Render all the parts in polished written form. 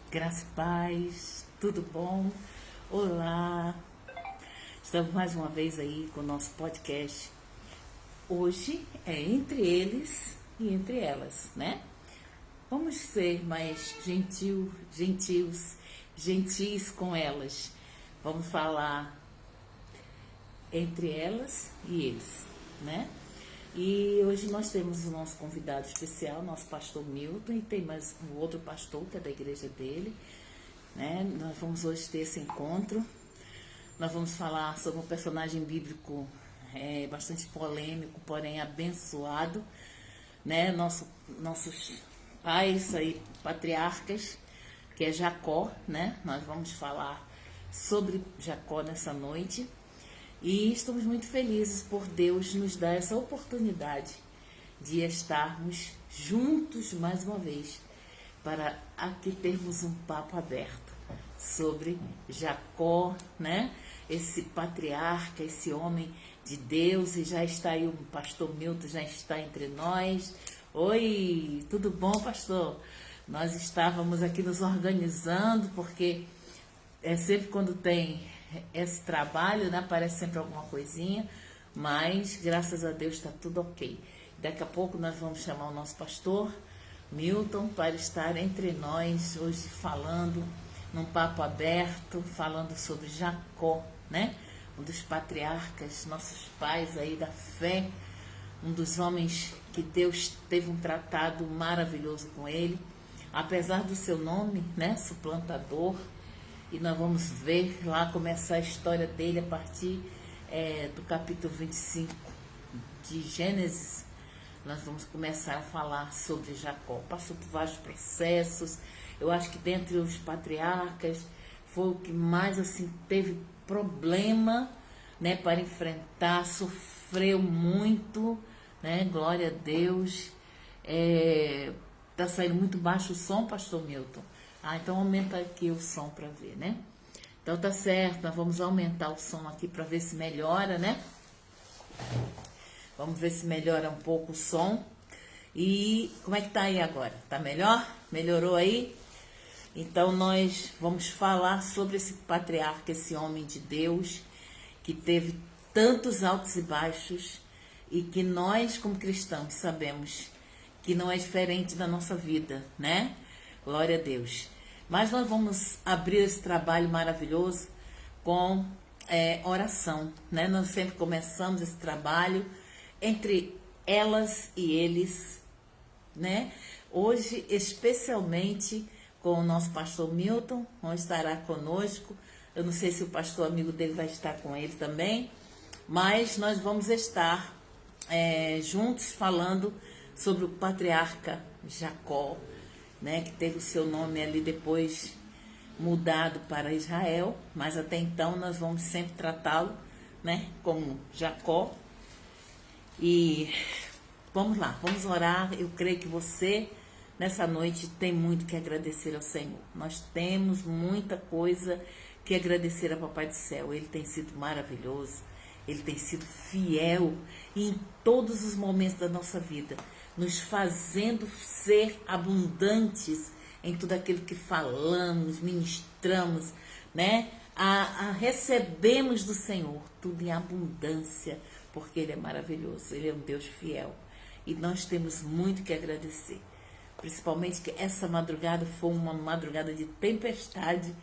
Graça e paz, tudo bom? Olá, estamos mais uma vez aí com o nosso podcast. Hoje é entre eles e entre elas, né? Vamos ser mais gentis com elas. Vamos falar entre elas e eles, né? E hoje nós temos o nosso convidado especial, nosso pastor Milton, e tem mais um outro pastor que é da igreja dele, né? Nós vamos hoje ter esse encontro. Nós vamos falar sobre um personagem bíblico bastante polêmico, porém abençoado, né? Nossos pais aí, patriarcas, que é Jacó, né? Nós vamos falar sobre Jacó nessa noite. E estamos muito felizes por Deus nos dar essa oportunidade de estarmos juntos mais uma vez, para aqui termos um papo aberto sobre Jacó, né? Esse patriarca, esse homem de Deus, e já está aí o pastor Milton, já está entre nós. Oi, tudo bom, pastor? Nós estávamos aqui nos organizando, porque sempre quando tem esse trabalho, né, aparece sempre alguma coisinha, mas graças a Deus está tudo ok. Daqui a pouco nós vamos chamar o nosso pastor Milton para estar entre nós hoje falando num papo aberto, falando sobre Jacó, né? Um dos patriarcas, nossos pais aí da fé, um dos homens que Deus teve um tratado maravilhoso com ele, apesar do seu nome, né, suplantador. E nós vamos ver lá começar a história dele a partir do capítulo 25 de Gênesis. Nós vamos começar a falar sobre Jacó. Passou por vários processos. Eu acho que dentre os patriarcas foi o que mais assim teve problema, né, para enfrentar, sofreu muito, né? Glória a Deus. Tá saindo muito baixo o som, pastor Milton. Então aumenta aqui o som para ver, né? Então tá certo, nós vamos aumentar o som aqui para ver se melhora, né? Vamos ver se melhora um pouco o som. E como é que tá aí agora? Tá melhor? Melhorou aí? Então nós vamos falar sobre esse patriarca, esse homem de Deus, que teve tantos altos e baixos, e que nós, como cristãos, sabemos que não é diferente da nossa vida, né? Glória a Deus. Mas nós vamos abrir esse trabalho maravilhoso com oração, né? Nós sempre começamos esse trabalho entre elas e eles, né? Hoje, especialmente com o nosso pastor Milton, onde estará conosco. Eu não sei se o pastor amigo dele vai estar com ele também, mas nós vamos estar juntos falando sobre o patriarca Jacó, né, que teve o seu nome ali depois mudado para Israel, mas até então nós vamos sempre tratá-lo, né, como Jacó. E vamos lá, vamos orar. Eu creio que você nessa noite tem muito que agradecer ao Senhor. Nós temos muita coisa que agradecer ao Papai do Céu. Ele tem sido maravilhoso, ele tem sido fiel em todos os momentos da nossa vida, nos fazendo ser abundantes em tudo aquilo que falamos, ministramos, né? Recebemos do Senhor tudo em abundância, porque Ele é maravilhoso, Ele é um Deus fiel. E nós temos muito que agradecer. Principalmente que essa madrugada foi uma madrugada de tempestade,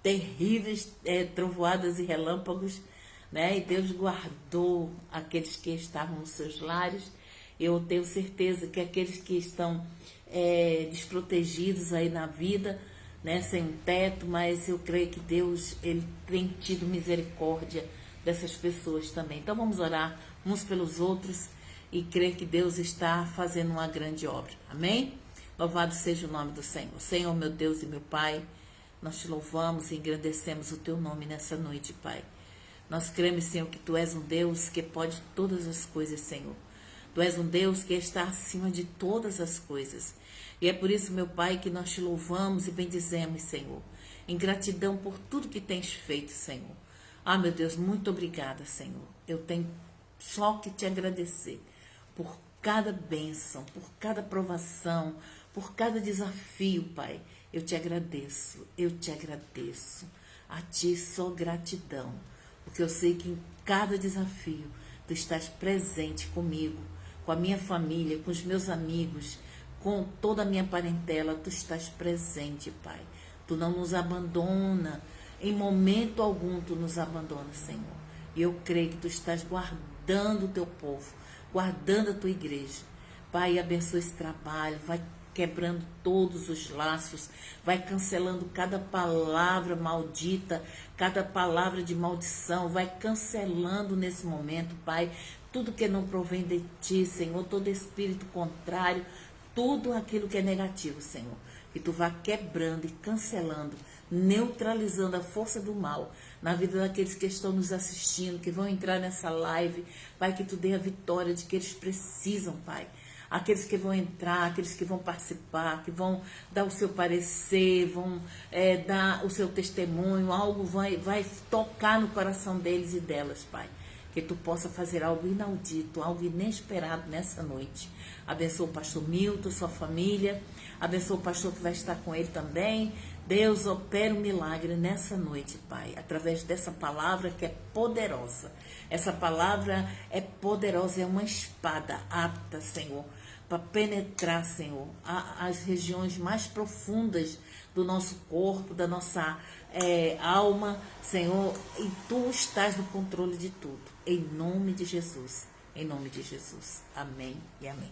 terríveis trovoadas e relâmpagos, né? E Deus guardou aqueles que estavam nos seus lares. Eu tenho certeza que aqueles que estão desprotegidos aí na vida, né, sem um teto, mas eu creio que Deus, Ele tem tido misericórdia dessas pessoas também. Então vamos orar uns pelos outros e crer que Deus está fazendo uma grande obra. Amém? Louvado seja o nome do Senhor. Senhor, meu Deus e meu Pai, nós te louvamos e engrandecemos o teu nome nessa noite, Pai. Nós cremos, Senhor, que tu és um Deus que pode todas as coisas, Senhor. Tu és um Deus que está acima de todas as coisas. E é por isso, meu Pai, que nós te louvamos e bendizemos, Senhor, em gratidão por tudo que tens feito, Senhor. Meu Deus, muito obrigada, Senhor. Eu tenho só que te agradecer por cada bênção, por cada provação, por cada desafio, Pai. eu te agradeço, eu te agradeço. A ti só gratidão, porque eu sei que em cada desafio tu estás presente comigo, com a minha família, com os meus amigos, com toda a minha parentela, tu estás presente, Pai. Tu não nos abandona, em momento algum tu nos abandona, Senhor. E eu creio que tu estás guardando o teu povo, guardando a tua igreja. Pai, abençoa esse trabalho, vai quebrando todos os laços, vai cancelando cada palavra maldita, cada palavra de maldição, vai cancelando nesse momento, Pai, tudo que não provém de ti, Senhor, todo espírito contrário, tudo aquilo que é negativo, Senhor, que tu vá quebrando e cancelando, neutralizando a força do mal na vida daqueles que estão nos assistindo, que vão entrar nessa live, Pai, que tu dê a vitória de que eles precisam, Pai. Aqueles que vão entrar, aqueles que vão participar, que vão dar o seu parecer, vão dar o seu testemunho, algo vai tocar no coração deles e delas, Pai. Que tu possa fazer algo inaudito, algo inesperado nessa noite. Abençoa o pastor Milton, sua família. Abençoa o pastor que vai estar com ele também. Deus, opera um milagre nessa noite, Pai, através dessa palavra que é poderosa. Essa palavra é poderosa, é uma espada apta, Senhor, para penetrar, Senhor, as regiões mais profundas do nosso corpo, da nossa alma, Senhor, e tu estás no controle de tudo. Em nome de Jesus, em nome de Jesus. Amém e amém.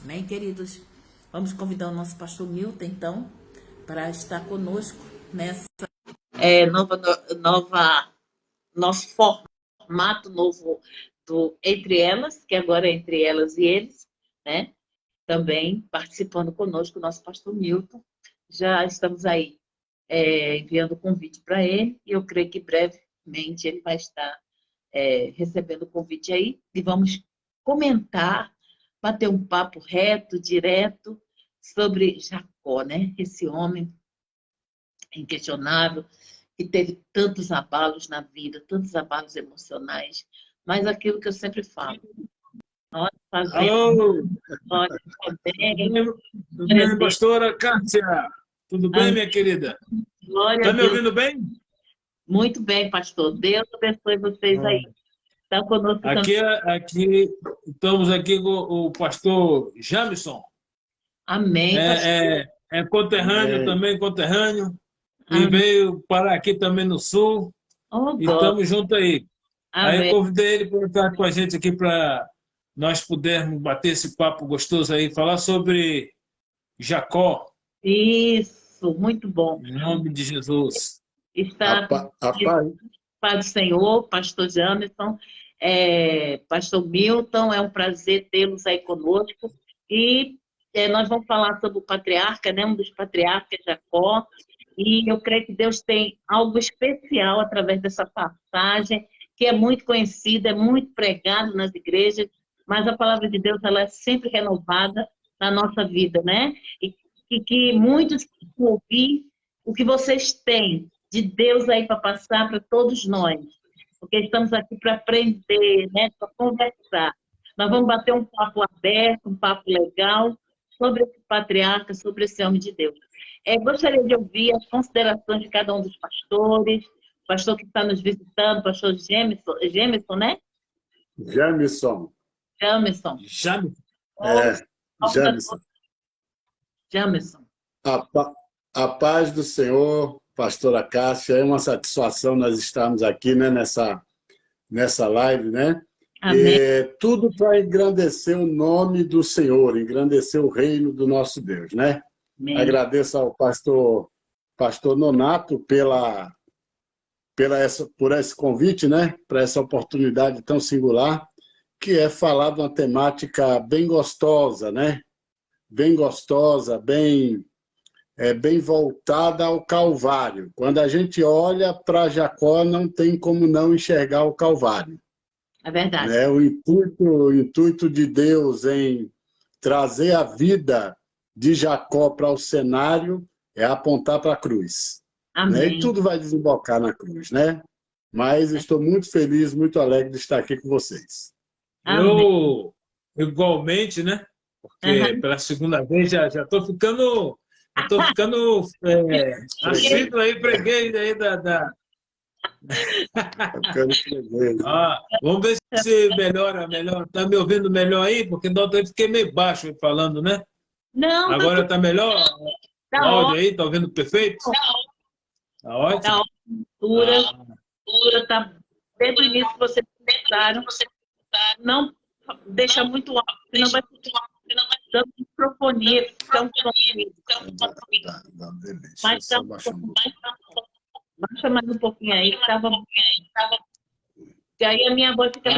Amém, queridos? Vamos convidar o nosso pastor Milton, então, para estar conosco nessa nosso formato novo do Entre Elas, que agora é Entre Elas e Eles, né? Também participando conosco o nosso pastor Milton. Já estamos aí enviando o convite para ele, e eu creio que brevemente ele vai estar recebendo o convite aí, e vamos comentar, bater um papo reto, direto, sobre Jacó, né? Esse homem inquestionável, que teve tantos abalos na vida, tantos abalos emocionais, mas aquilo que eu sempre falo, nós fazemos, nós também, Tudo bem, pastora Cássia? Tudo bem, minha querida? Glória Está a me Deus. ouvindo bem? Muito bem, pastor. Deus abençoe vocês aí. Está conosco também. Aqui, estamos aqui com o pastor Jamison. Amém, pastor. É conterrâneo também, conterrâneo. E Amém. veio parar aqui também no Sul. Oh, E God. estamos juntos aí. Aí eu Amém. convidei ele para estar com a gente aqui para nós pudermos bater esse papo gostoso aí, falar sobre Jacó, Isso, muito bom. em nome de Jesus. Está com Pai do Senhor, pastor Jamerson, pastor Milton, é um prazer tê-los aí conosco. E nós vamos falar sobre o patriarca, né, um dos patriarcas, Jacó, e eu creio que Deus tem algo especial através dessa passagem, que é muito conhecida, é muito pregada nas igrejas, mas a palavra de Deus ela é sempre renovada na nossa vida, né? E que muitos vão ouvir o que vocês têm de Deus aí para passar para todos nós, porque estamos aqui para aprender, né, para conversar. Nós vamos bater um papo aberto, um papo legal sobre esse patriarca, sobre esse homem de Deus. Gostaria de ouvir as considerações de cada um dos pastores, o pastor que está nos visitando, o pastor Jamerson, né? Jamison. Jamerson. Jamison. Jamerson. A paz do Senhor, pastora Cássia, é uma satisfação nós estarmos aqui, né, nessa live, né? Tudo para engrandecer o nome do Senhor, engrandecer o reino do nosso Deus, né? Amém. Agradeço ao pastor Nonato por esse convite, né? Para essa oportunidade tão singular, que é falar de uma temática bem gostosa, né? Bem gostosa, bem voltada ao Calvário. Quando a gente olha para Jacó, não tem como não enxergar o Calvário. É verdade. Né? O intuito de Deus em trazer a vida de Jacó para o cenário é apontar para a cruz. Amém. Né? E tudo vai desembocar na cruz, né? Mas estou muito feliz, muito alegre de estar aqui com vocês. Eu, igualmente, né? Porque pela segunda vez já estou ficando Eu estou ficando assíduo aí, freguês aí da... Vamos ver se melhora. Está me ouvindo melhor aí? Porque da outra vez fiquei meio baixo falando, né? Não, agora está melhor? Tá o áudio ótimo. aí, está ouvindo perfeito? Está ótimo? Está ótimo. Tá desde o início que vocês pensaram, não deixa muito alto, senão vai dando microfonia, então mas baixa mais um pouquinho aí, que estava. E aí a minha voz fica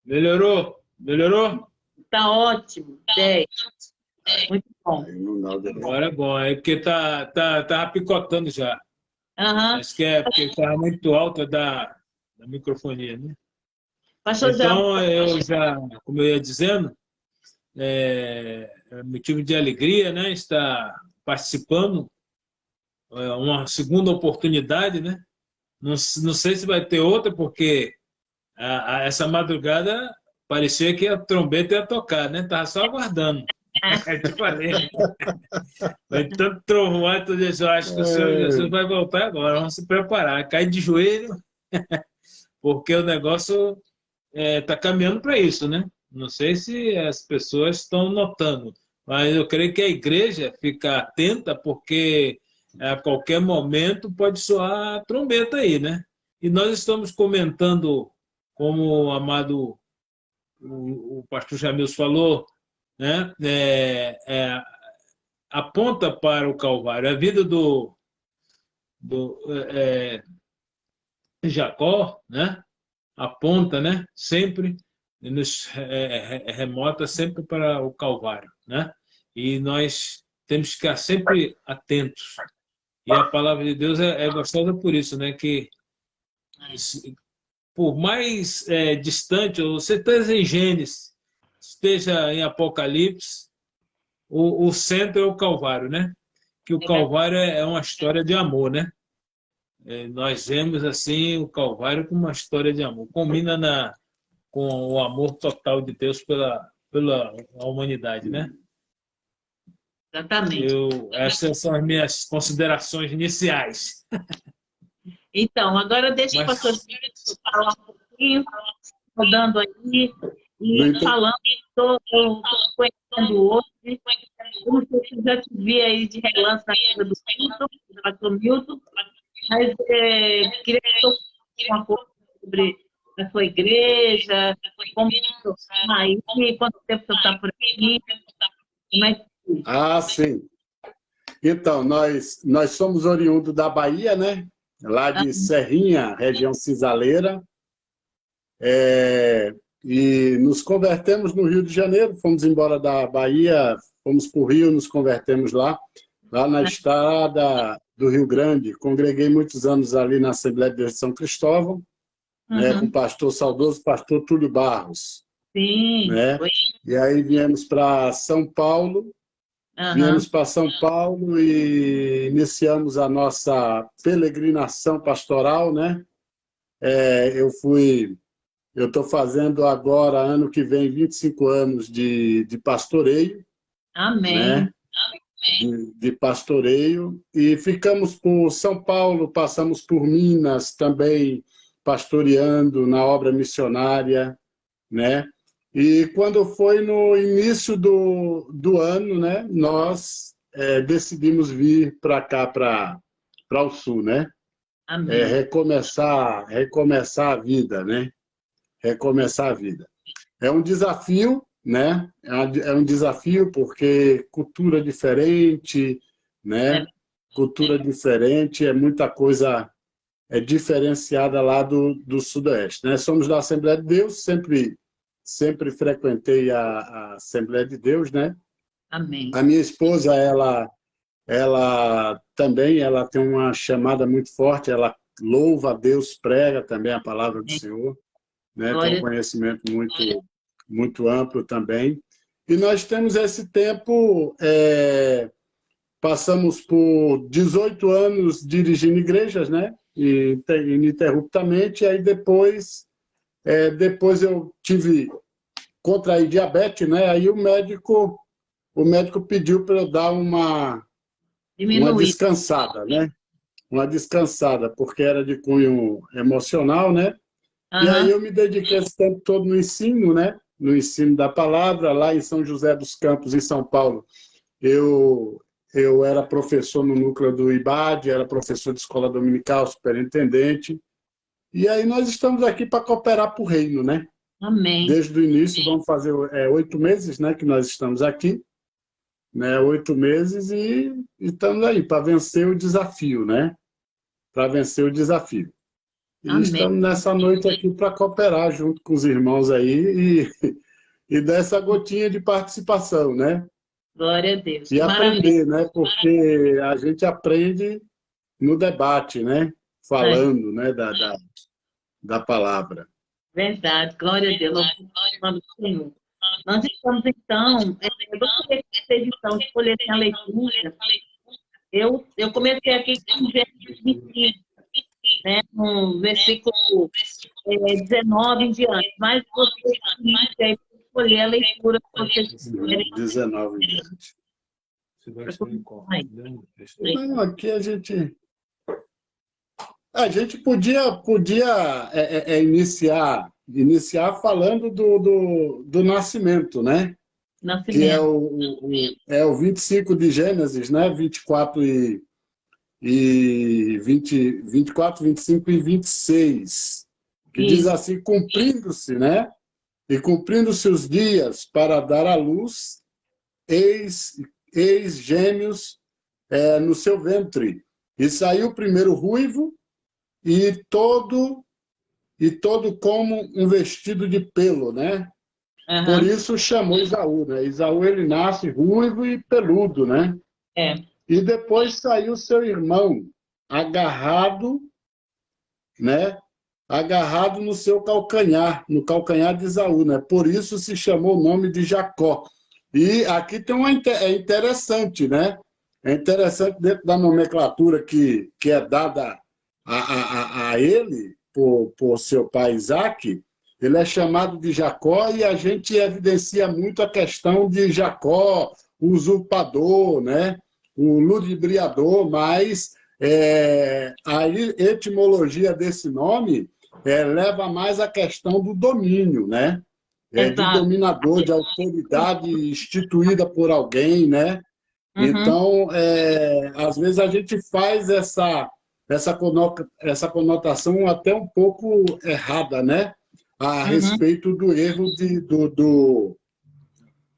melhorou? Melhorou? Está ótimo, 10. Muito bom. Agora é bom, é porque tá picotando já. Acho que é porque estava muito alta da microfonia, né? Então, eu já, como eu ia dizendo, é motivo de alegria, né? Estar participando, uma segunda oportunidade, né? Não sei se vai ter outra, porque essa madrugada parecia que a trombeta ia tocar, né? Estava só aguardando. Eu te falei. Vai tanto trovoar, eu acho que o Senhor Jesus vai voltar agora. Vamos se preparar, cair de joelho, porque o negócio está caminhando para isso, né? Não sei se as pessoas estão notando, mas eu creio que a igreja fica atenta, porque a qualquer momento pode soar a trombeta aí, né? E nós estamos comentando, como o amado, o pastor Jamils falou, né? Aponta para o Calvário. A vida do Jacó, né? Aponta, né? Sempre nos remota sempre para o Calvário, né? E nós temos que ficar sempre atentos. E a palavra de Deus é gostosa por isso, né? Que por mais distante, você esteja em Gênesis, esteja em Apocalipse, o centro é o Calvário, né? Que o Calvário é uma história de amor, né? Nós vemos assim o Calvário como uma história de amor. Combina com o amor total de Deus pela humanidade, né? Exatamente. Essas são as minhas considerações iniciais. Então, agora deixa o pastor falar um pouquinho, rodando aí, e falando, estou conhecendo hoje. Eu não sei se já te vi aí de relance na casa do pastor Milton, mas queria que você falasse uma coisa sobre a sua igreja, como está aí, quanto tempo você está por aqui, como é que... sim. Então, nós somos oriundos da Bahia, né? Lá de Serrinha, região Cisaleira. E nos convertemos no Rio de Janeiro, fomos embora da Bahia, fomos para o Rio, nos convertemos lá na estrada do Rio Grande. Congreguei muitos anos ali na Assembleia de Deus de São Cristóvão, né, com o saudoso pastor Túlio Barros. Sim. Né? E aí viemos para São Paulo, e iniciamos a nossa peregrinação pastoral, né? Eu estou fazendo agora, ano que vem, 25 anos de pastoreio. Amém. Né? De pastoreio. E ficamos por São Paulo, passamos por Minas também, pastoreando na obra missionária, né? E quando foi no início do ano, né, nós decidimos vir para cá, para o Sul, né? Recomeçar a vida, né? Recomeçar a vida. É um desafio, né? É um desafio porque cultura diferente, né? Cultura diferente, muita coisa diferenciada lá do Sudoeste, né? Somos da Assembleia de Deus, sempre frequentei a Assembleia de Deus, né? Amém. A minha esposa, ela também tem uma chamada muito forte, ela louva a Deus, prega também a palavra do Senhor, né? Tem um conhecimento muito amplo também. E nós temos esse tempo, passamos por 18 anos dirigindo igrejas, né? Ininterruptamente, e aí depois eu contraí diabetes, né? Aí o médico o médico pediu para eu dar uma descansada, né? Uma descansada, porque era de cunho emocional, né? E aí eu me dediquei esse tempo todo no ensino, né? No ensino da palavra, lá em São José dos Campos, em São Paulo. Eu era professor no núcleo do IBAD, era professor de escola dominical, superintendente. E aí nós estamos aqui para cooperar para o reino, né? Amém. Desde o início, vamos fazer 8 meses, né, que nós estamos aqui, né? 8 meses e estamos aí para vencer o desafio, né? Para vencer o desafio. E Amém. estamos nessa noite aqui para cooperar junto com os irmãos aí e dar essa gotinha de participação, né? Glória a Deus. E aprender, Maravilha. né? Porque a gente aprende no debate, né? Falando, né? Da palavra. Verdade. Glória a Deus. Glória ao Senhor. Nós estamos, então, eu gostaria que vocês então escolhessem a leitura. Eu comecei aqui com o versículo 25, né? No versículo 19 em diante. Mas vocês escolher a leitura que vocês quiserem. 19 em diante. Não, aqui a gente podia iniciar falando do nascimento, né? Que é o 25 de Gênesis, né? 24, 25 e 26, que diz assim: cumprindo-se, né? E cumprindo-se os dias para dar à luz, eis gêmeos no seu ventre. E saiu o primeiro ruivo, e todo como um vestido de pelo, né? Por isso chamou Esaú, né? Esaú, ele nasce ruivo e peludo, né? E depois saiu seu irmão, agarrado, né? Agarrado no seu calcanhar, no calcanhar de Esaú, né? Por isso se chamou o nome de Jacó. E aqui tem é interessante, né? É interessante dentro da nomenclatura que é dada a ele, por seu pai Isaac, ele é chamado de Jacó, e a gente evidencia muito a questão de Jacó, o usurpador, né? O ludibriador, mas a etimologia desse nome leva mais à questão do domínio, né? De dominador, de autoridade instituída por alguém, né? Então, às vezes a gente faz essa conotação até um pouco errada, né? A respeito do erro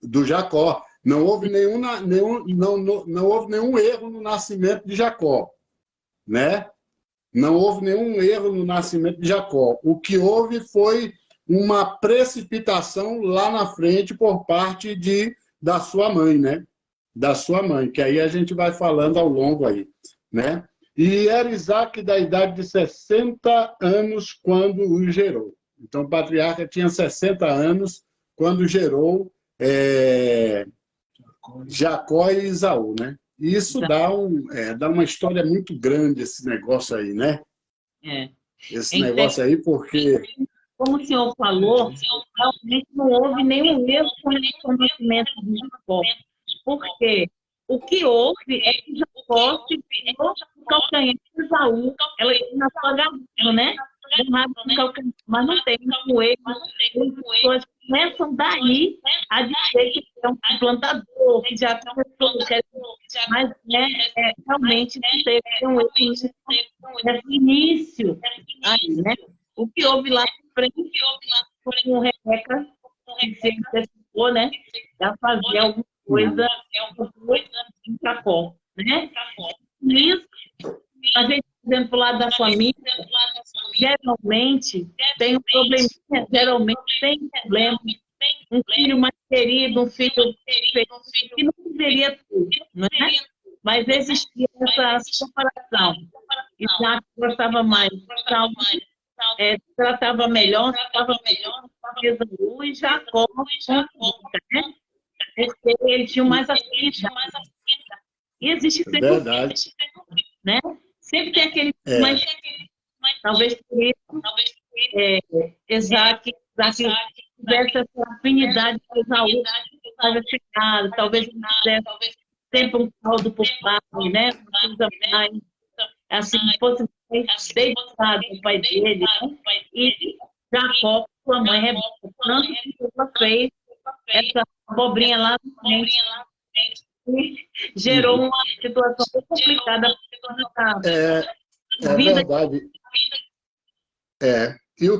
do Jacó. Não houve não houve nenhum erro no nascimento de Jacó, né? Não houve nenhum erro no nascimento de Jacó. O que houve foi uma precipitação lá na frente por parte da sua mãe, né? Da sua mãe, que aí a gente vai falando ao longo aí, né? E era Isaac da idade de 60 anos quando o gerou. Então, o patriarca tinha 60 anos quando gerou Jacó e Esaú, né? E isso dá uma história muito grande, esse negócio aí, né? Esse negócio aí, porque... Como o senhor falou, realmente não houve nenhum erro com o nascimento de Jacó. Porque o que houve é que Jacó se virou no calcanhar de Esaú. Ela na sua garganta, né? Mas não tem um erro. As pessoas começam daí a dizer que é um plantador, que já começou, mas realmente não teve um erro nesse início. Aí, né? O que houve lá na frente, com Rebeca, que se antecipou, né? Já fazia alguma coisa em Jacó, né? Isso, a gente, por exemplo, do lado da família, geralmente tem um probleminha, geralmente tem problema. Um filho mais querido, um filho que não deveria ter, não é? Mas existia essa comparação. Isaac gostava mais, tratava melhor, Esaú e Jacó, né? Porque ele tinha mais afinidade. E existe sempre, né? Sempre tem aquele mais, talvez por isso, Isaac tivesse essa afinidade com Esaú, haja chegado, talvez não tivesse sempre um caldo por pai, né? Não precisa mais, assim, fosse mais dedicado ao pai dele, né? E Jacó, sua mãe, Rebeca, tanto que ela fez essa abobrinha lá na frente, e gerou uma situação muito complicada É verdade. E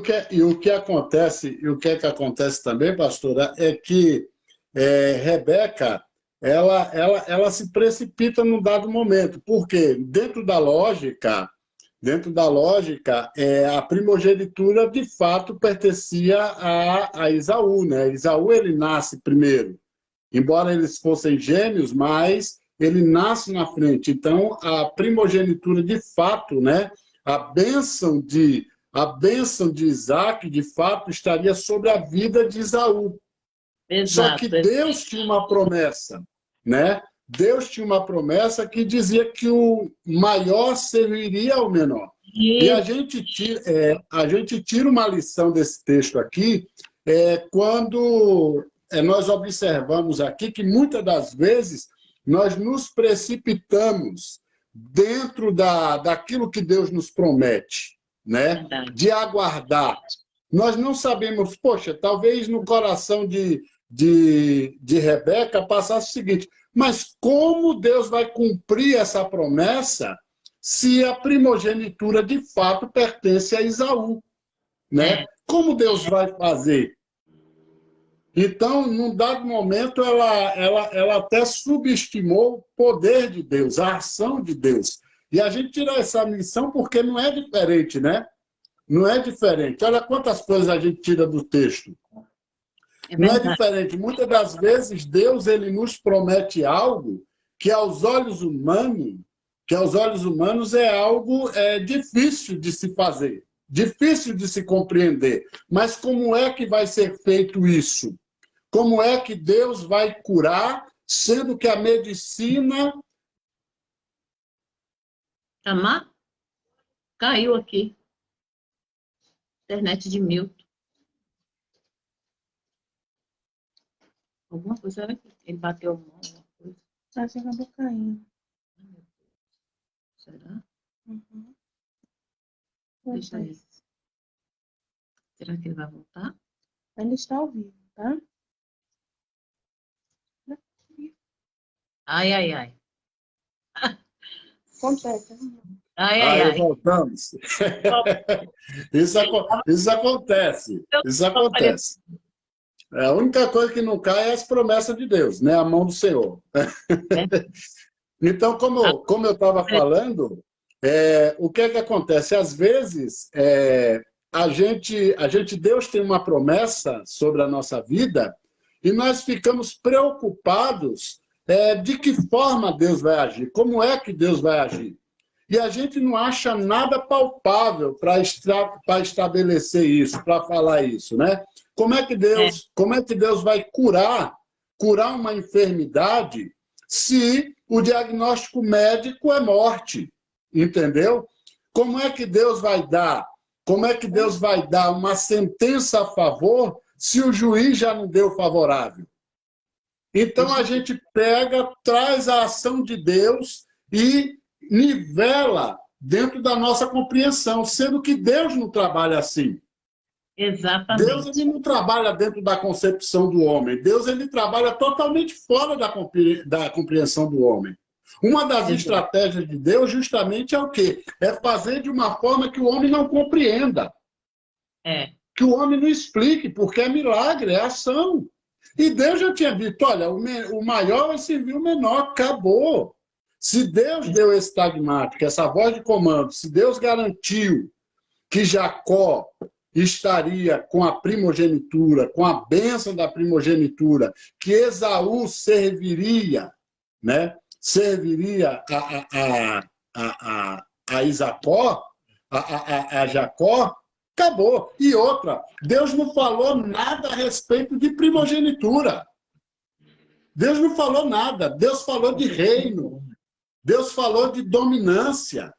o que acontece, e o que é que acontece também, pastora, é que Rebeca, ela se precipita num dado momento, porque dentro da lógica, a primogenitura de fato pertencia a Esaú, né? Esaú ele nasce primeiro, embora eles fossem gêmeos, mas ele nasce na frente. Então a primogenitura de fato, né? A bênção de Isaac, de fato, estaria sobre a vida de Esaú. Exato. Só que Deus tinha uma promessa, né? Deus tinha uma promessa que dizia que o maior serviria ao menor. E a gente tira uma lição desse texto aqui, quando nós observamos aqui que muitas das vezes nós nos precipitamos dentro daquilo que Deus nos promete, né? De aguardar. Nós não sabemos, poxa, talvez no coração de Rebeca passasse o seguinte, mas como Deus vai cumprir essa promessa se a primogenitura de fato pertence a Esaú, né? Como Deus vai fazer? Então, num dado momento, ela até subestimou o poder de Deus, a ação de Deus. E a gente tira essa lição porque não é diferente, né? Não é diferente. Olha quantas coisas a gente tira do texto. Não é diferente. Muitas das vezes, Deus ele nos promete algo que aos olhos humanos é algo difícil de se fazer, difícil de se compreender. Mas como é que vai ser feito isso? Como é que Deus vai curar, sendo que a medicina... Tamar? Caiu aqui. Internet de Milton. Alguma coisa era aqui. Ele bateu a mão, alguma coisa. Acho que acabou caindo. Será? Uhum. Deixa aí. Será que ele vai voltar? Ele está ao vivo, tá? Ai, ai, ai. Acontece. Ai, ai, ai. Voltamos. Isso acontece. Isso acontece. A única coisa que não cai é as promessas de Deus, né? A mão do Senhor. Então, como eu estava falando, o que é que acontece? Às vezes, Deus tem uma promessa sobre a nossa vida e nós ficamos preocupados de que forma Deus vai agir, como é que Deus vai agir. E a gente não acha nada palpável para estabelecer isso, para falar isso, né? Como é que Deus vai curar uma enfermidade se o diagnóstico médico é morte? Entendeu? Como é que Deus vai dar uma sentença a favor se o juiz já não deu favorável? Então a gente traz a ação de Deus e nivela dentro da nossa compreensão, sendo que Deus não trabalha assim. Exatamente. Deus ele não trabalha dentro da concepção do homem. Deus ele trabalha totalmente fora da compreensão do homem. Uma das estratégias de Deus justamente é o quê? É fazer de uma forma que o homem não compreenda. Que o homem não explique, porque é milagre, é ação. E Deus já tinha dito, olha, o maior vai servir o menor, acabou. Se Deus deu esse tagmático, essa voz de comando, se Deus garantiu que Jacó estaria com a primogenitura, com a bênção da primogenitura, que Esaú serviria, né? Serviria a Isacó, a Jacó, acabou. E outra, Deus não falou nada a respeito de primogenitura. Deus não falou nada. Deus falou de reino. Deus falou de dominância.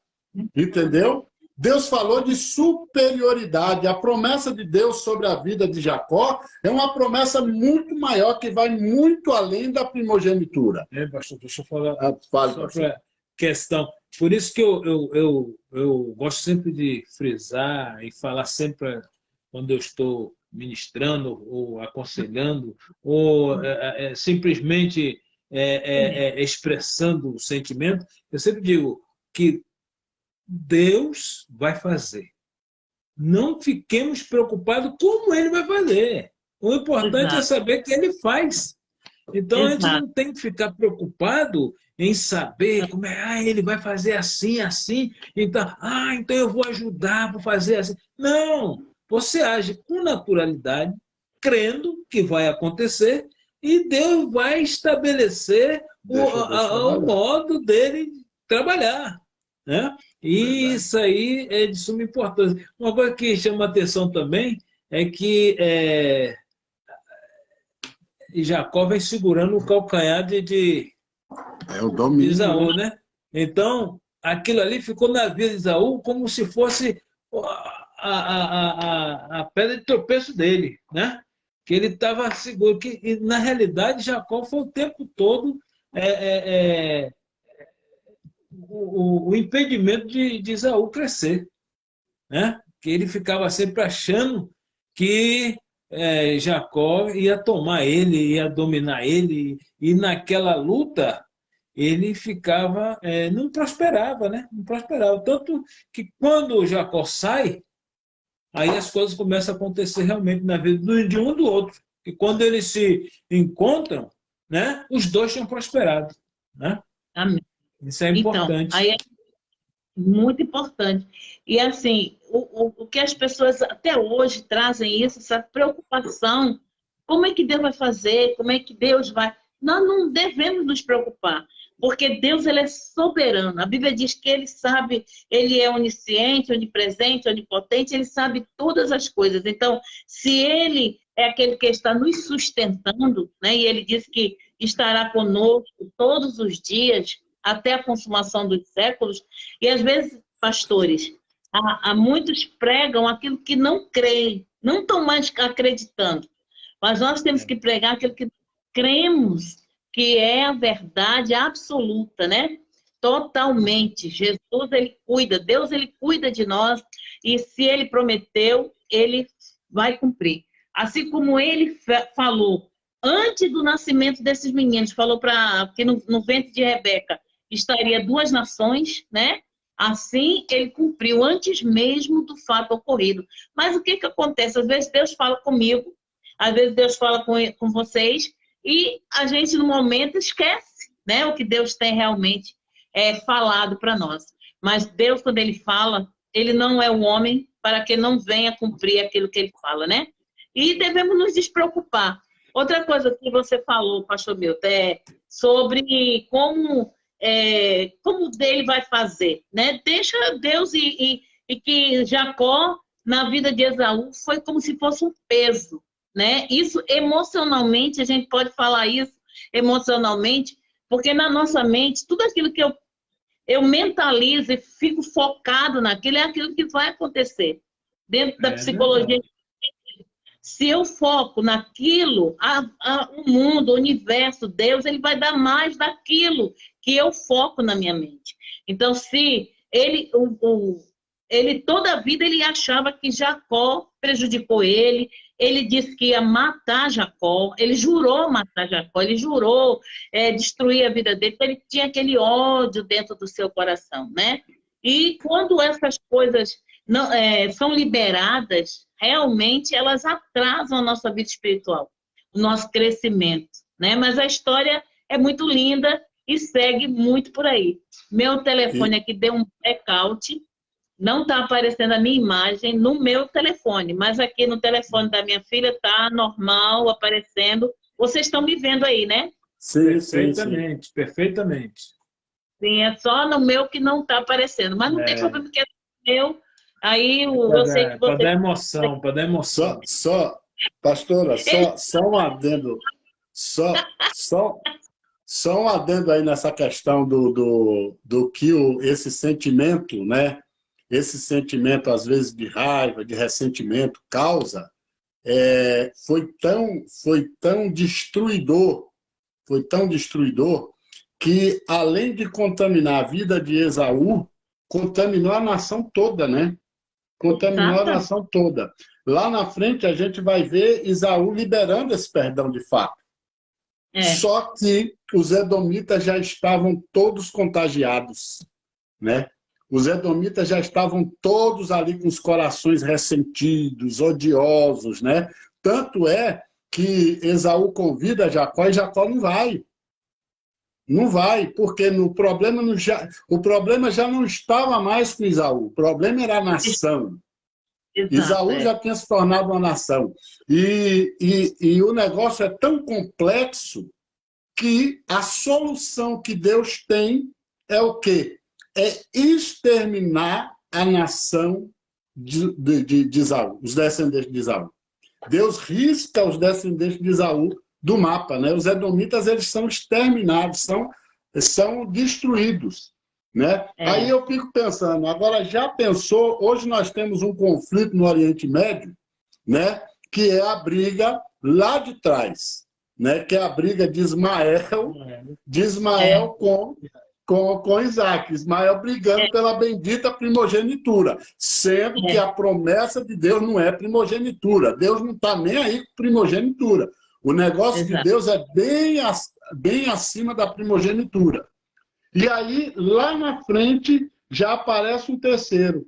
Entendeu? Deus falou de superioridade. A promessa de Deus sobre a vida de Jacó é uma promessa muito maior, que vai muito além da primogenitura. Pastor, deixa eu falar fale, só para questão. Por isso que eu gosto sempre de frisar e falar sempre quando eu estou ministrando ou aconselhando ou simplesmente expressando o sentimento. Eu sempre digo que Deus vai fazer. Não fiquemos preocupados como Ele vai fazer. O importante é saber que Ele faz. Então, a gente não tem que ficar preocupado em saber como Ele vai fazer assim, assim. Então, então eu vou ajudar, vou fazer assim. Não! Você age com naturalidade, crendo que vai acontecer, e Deus vai estabelecer o modo dele trabalhar, né? E isso aí é de suma importância. Uma coisa que chama atenção também é que Jacó vem segurando o calcanhar de Esaú, né? Então, aquilo ali ficou na vida de Esaú como se fosse a pedra de tropeço dele, né? Que ele estava seguro. E, na realidade, Jacó foi o tempo todo o impedimento de Esaú crescer, né? Que ele ficava sempre achando que Jacó ia tomar ele, ia dominar ele, e naquela luta ele ficava, não prosperava, né? Não prosperava. Tanto que quando Jacó sai, aí as coisas começam a acontecer realmente na vida de um e do outro. E quando eles se encontram, né, os dois tinham prosperado, né? Amém. Isso é importante. Então, aí é muito importante. E assim, o que as pessoas até hoje trazem isso, essa preocupação, como é que Deus vai fazer, como é que Deus vai... Nós não devemos nos preocupar, porque Deus, ele é soberano. A Bíblia diz que ele sabe, ele é onisciente, onipresente, onipotente, ele sabe todas as coisas. Então, se ele é aquele que está nos sustentando, né, e ele diz que estará conosco todos os dias, até a consumação dos séculos, e às vezes, pastores, há muitos pregam aquilo que não creem, não estão mais acreditando, mas nós temos que pregar aquilo que cremos, que é a verdade absoluta, né? Totalmente. Jesus, ele cuida, Deus, ele cuida de nós, e se ele prometeu, ele vai cumprir. Assim como ele falou, antes do nascimento desses meninos, falou que no ventre de Rebeca estaria 2 nações, né? Assim, ele cumpriu antes mesmo do fato ocorrido. Mas o que acontece? Às vezes Deus fala comigo, às vezes Deus fala com vocês, e a gente, no momento, esquece, né, o que Deus tem realmente falado para nós. Mas Deus, quando ele fala, ele não é um homem para que não venha cumprir aquilo que ele fala, né? E devemos nos despreocupar. Outra coisa que você falou, pastor Milton, é sobre como dele vai fazer, né? Deixa Deus e que Jacó, na vida de Esaú, foi como se fosse um peso, né? Isso emocionalmente, a gente pode falar isso emocionalmente, porque na nossa mente, tudo aquilo que eu mentalizo e fico focado naquilo, é aquilo que vai acontecer. Dentro da psicologia, se eu foco naquilo, o mundo, o universo, Deus, ele vai dar mais daquilo que eu foco na minha mente. Então, se ele toda a vida ele achava que Jacó prejudicou ele disse que ia matar Jacó, ele jurou matar Jacó, ele jurou destruir a vida dele, ele tinha aquele ódio dentro do seu coração, né? E quando essas coisas não, são liberadas, realmente elas atrasam a nossa vida espiritual, o nosso crescimento, né? Mas a história é muito linda e segue muito por aí. Meu telefone aqui deu um blackout, não está aparecendo a minha imagem no meu telefone, mas aqui no telefone da minha filha está normal, aparecendo. Vocês estão me vendo aí, né? Sim, perfeitamente, sim. Perfeitamente. Sim, é só no meu que não está aparecendo, mas não tem problema, porque é meu. Aí eu sei que você... Para dar emoção, para dar emoção. Pastora, só um adendo. Só um adendo aí nessa questão do que esse sentimento, né? esse sentimento, às vezes, de raiva, de ressentimento, causa, foi tão destruidor, que, além de contaminar a vida de Esaú, contaminou a nação toda, né? Contaminou a nação toda. Lá na frente, a gente vai ver Esaú liberando esse perdão de fato. Só que os edomitas já estavam todos contagiados, né? Os edomitas já estavam todos ali com os corações ressentidos, odiosos, né? Tanto é que Esaú convida Jacó e Jacó não vai. Não vai, porque o problema já não estava mais com Esaú, o problema era a nação. Exato, Esaú já tinha se tornado uma nação. E o negócio é tão complexo que a solução que Deus tem é o quê? É exterminar a nação de Esaú, os descendentes de Esaú. Deus risca os descendentes de Esaú do mapa, né? Os edomitas, eles são exterminados, são destruídos, né? Aí eu fico pensando, agora já pensou, hoje nós temos um conflito no Oriente Médio, né? Que é a briga lá de trás, né? Que é a briga de Ismael com Isaac. Ismael brigando pela bendita primogenitura, sendo que a promessa de Deus não é primogenitura. Deus não está nem aí com primogenitura. O negócio de Deus é bem acima da primogenitura. E aí, lá na frente, já aparece um terceiro.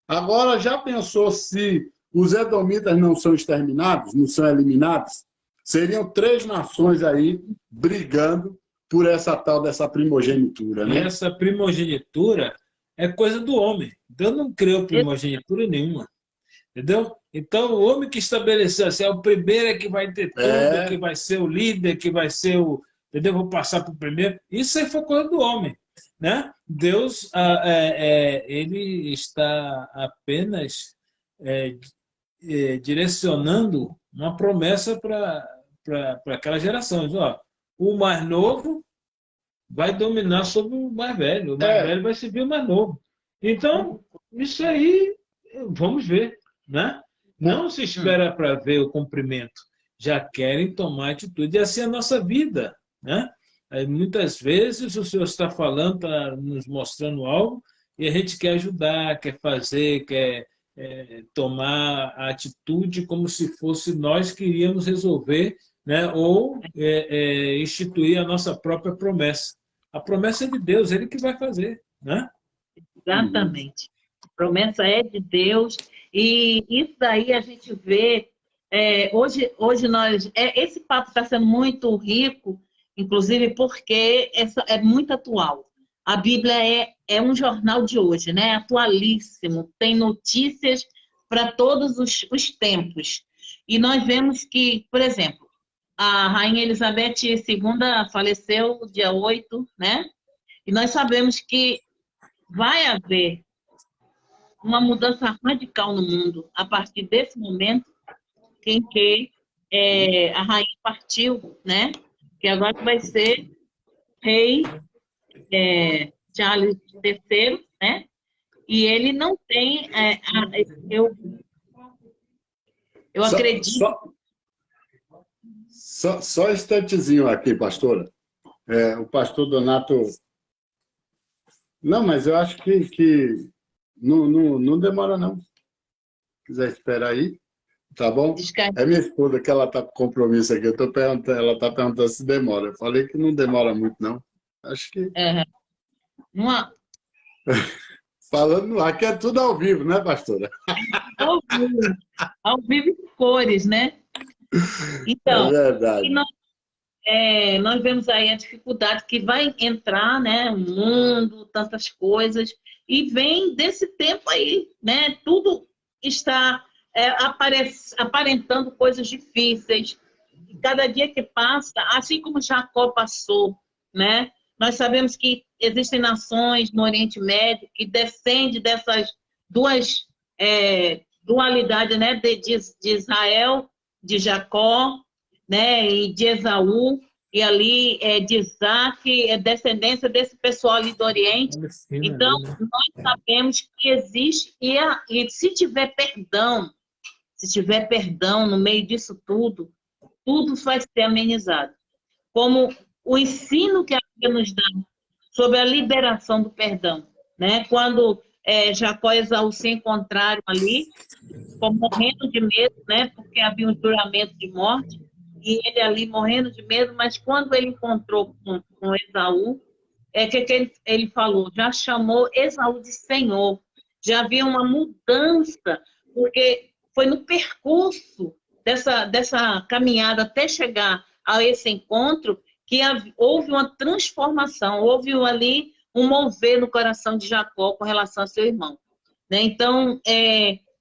Agora, já pensou se os edomitas não são exterminados, não são eliminados? Seriam 3 nações aí brigando por essa tal dessa primogenitura, né? Essa primogenitura é coisa do homem. Deus não criou primogenitura nenhuma. Entendeu? Então, o homem que estabeleceu assim, o primeiro é que vai ter tudo, que vai ser o líder, que vai ser o... Entendeu? Vou passar para o primeiro. Isso aí foi coisa do homem, né? Deus, ele está apenas direcionando uma promessa para aquela geração. Ó, o mais novo vai dominar sobre o mais velho. O mais velho vai servir o mais novo. Então, isso aí, vamos ver, né? Não se espera para ver o cumprimento. Já querem tomar atitude. E assim é a nossa vida, né? Aí, muitas vezes o Senhor está falando, está nos mostrando algo, e a gente quer ajudar, quer fazer, quer tomar a atitude como se fosse nós que iríamos resolver, né? Ou instituir a nossa própria promessa. A promessa é de Deus, Ele que vai fazer, né? Exatamente. A promessa é de Deus. E isso daí a gente vê, hoje nós, esse papo está sendo muito rico, inclusive porque é muito atual. A Bíblia é um jornal de hoje, né? Atualíssimo, tem notícias para todos os tempos. E nós vemos que, por exemplo, a Rainha Elizabeth II faleceu dia 8, né? E nós sabemos que vai haver uma mudança radical no mundo a partir desse momento em que a rainha partiu, né? Que agora vai ser rei Charles III, né? E ele não tem... eu acredito... Só um instantezinho aqui, pastora. O pastor Donato... Não, mas eu acho que não demora, não. Se quiser esperar aí, tá bom? É minha esposa que ela está com compromisso aqui. Eu tô perguntando, ela está perguntando se demora. Eu falei que não demora muito, não. Acho que... Falando no ar, que é tudo ao vivo, né, pastora? Ao vivo em cores, né? Então, é verdade. Nós vemos aí a dificuldade que vai entrar, né? O mundo, tantas coisas, e vem desse tempo aí, né? Tudo está aparentando coisas difíceis. E cada dia que passa, assim como Jacó passou, né? Nós sabemos que existem nações no Oriente Médio que descendem dessas duas dualidades, né? De Israel, de Jacó, né? E de Esaú. e ali de Isaac, é descendência desse pessoal ali do Oriente. Então, nós sabemos que existe, e se tiver perdão no meio disso tudo, tudo vai ser amenizado. Como o ensino que a Bíblia nos dá sobre a liberação do perdão, né? Quando Jacó e Esaú se encontraram ali, morrendo de medo, né? Porque havia um juramento de morte, e ele ali morrendo de medo, mas quando ele encontrou com Esaú, que ele falou? Já chamou Esaú de Senhor. Já havia uma mudança, porque foi no percurso dessa caminhada até chegar a esse encontro que houve uma transformação, houve ali um mover no coração de Jacó com relação ao seu irmão. Né? Então,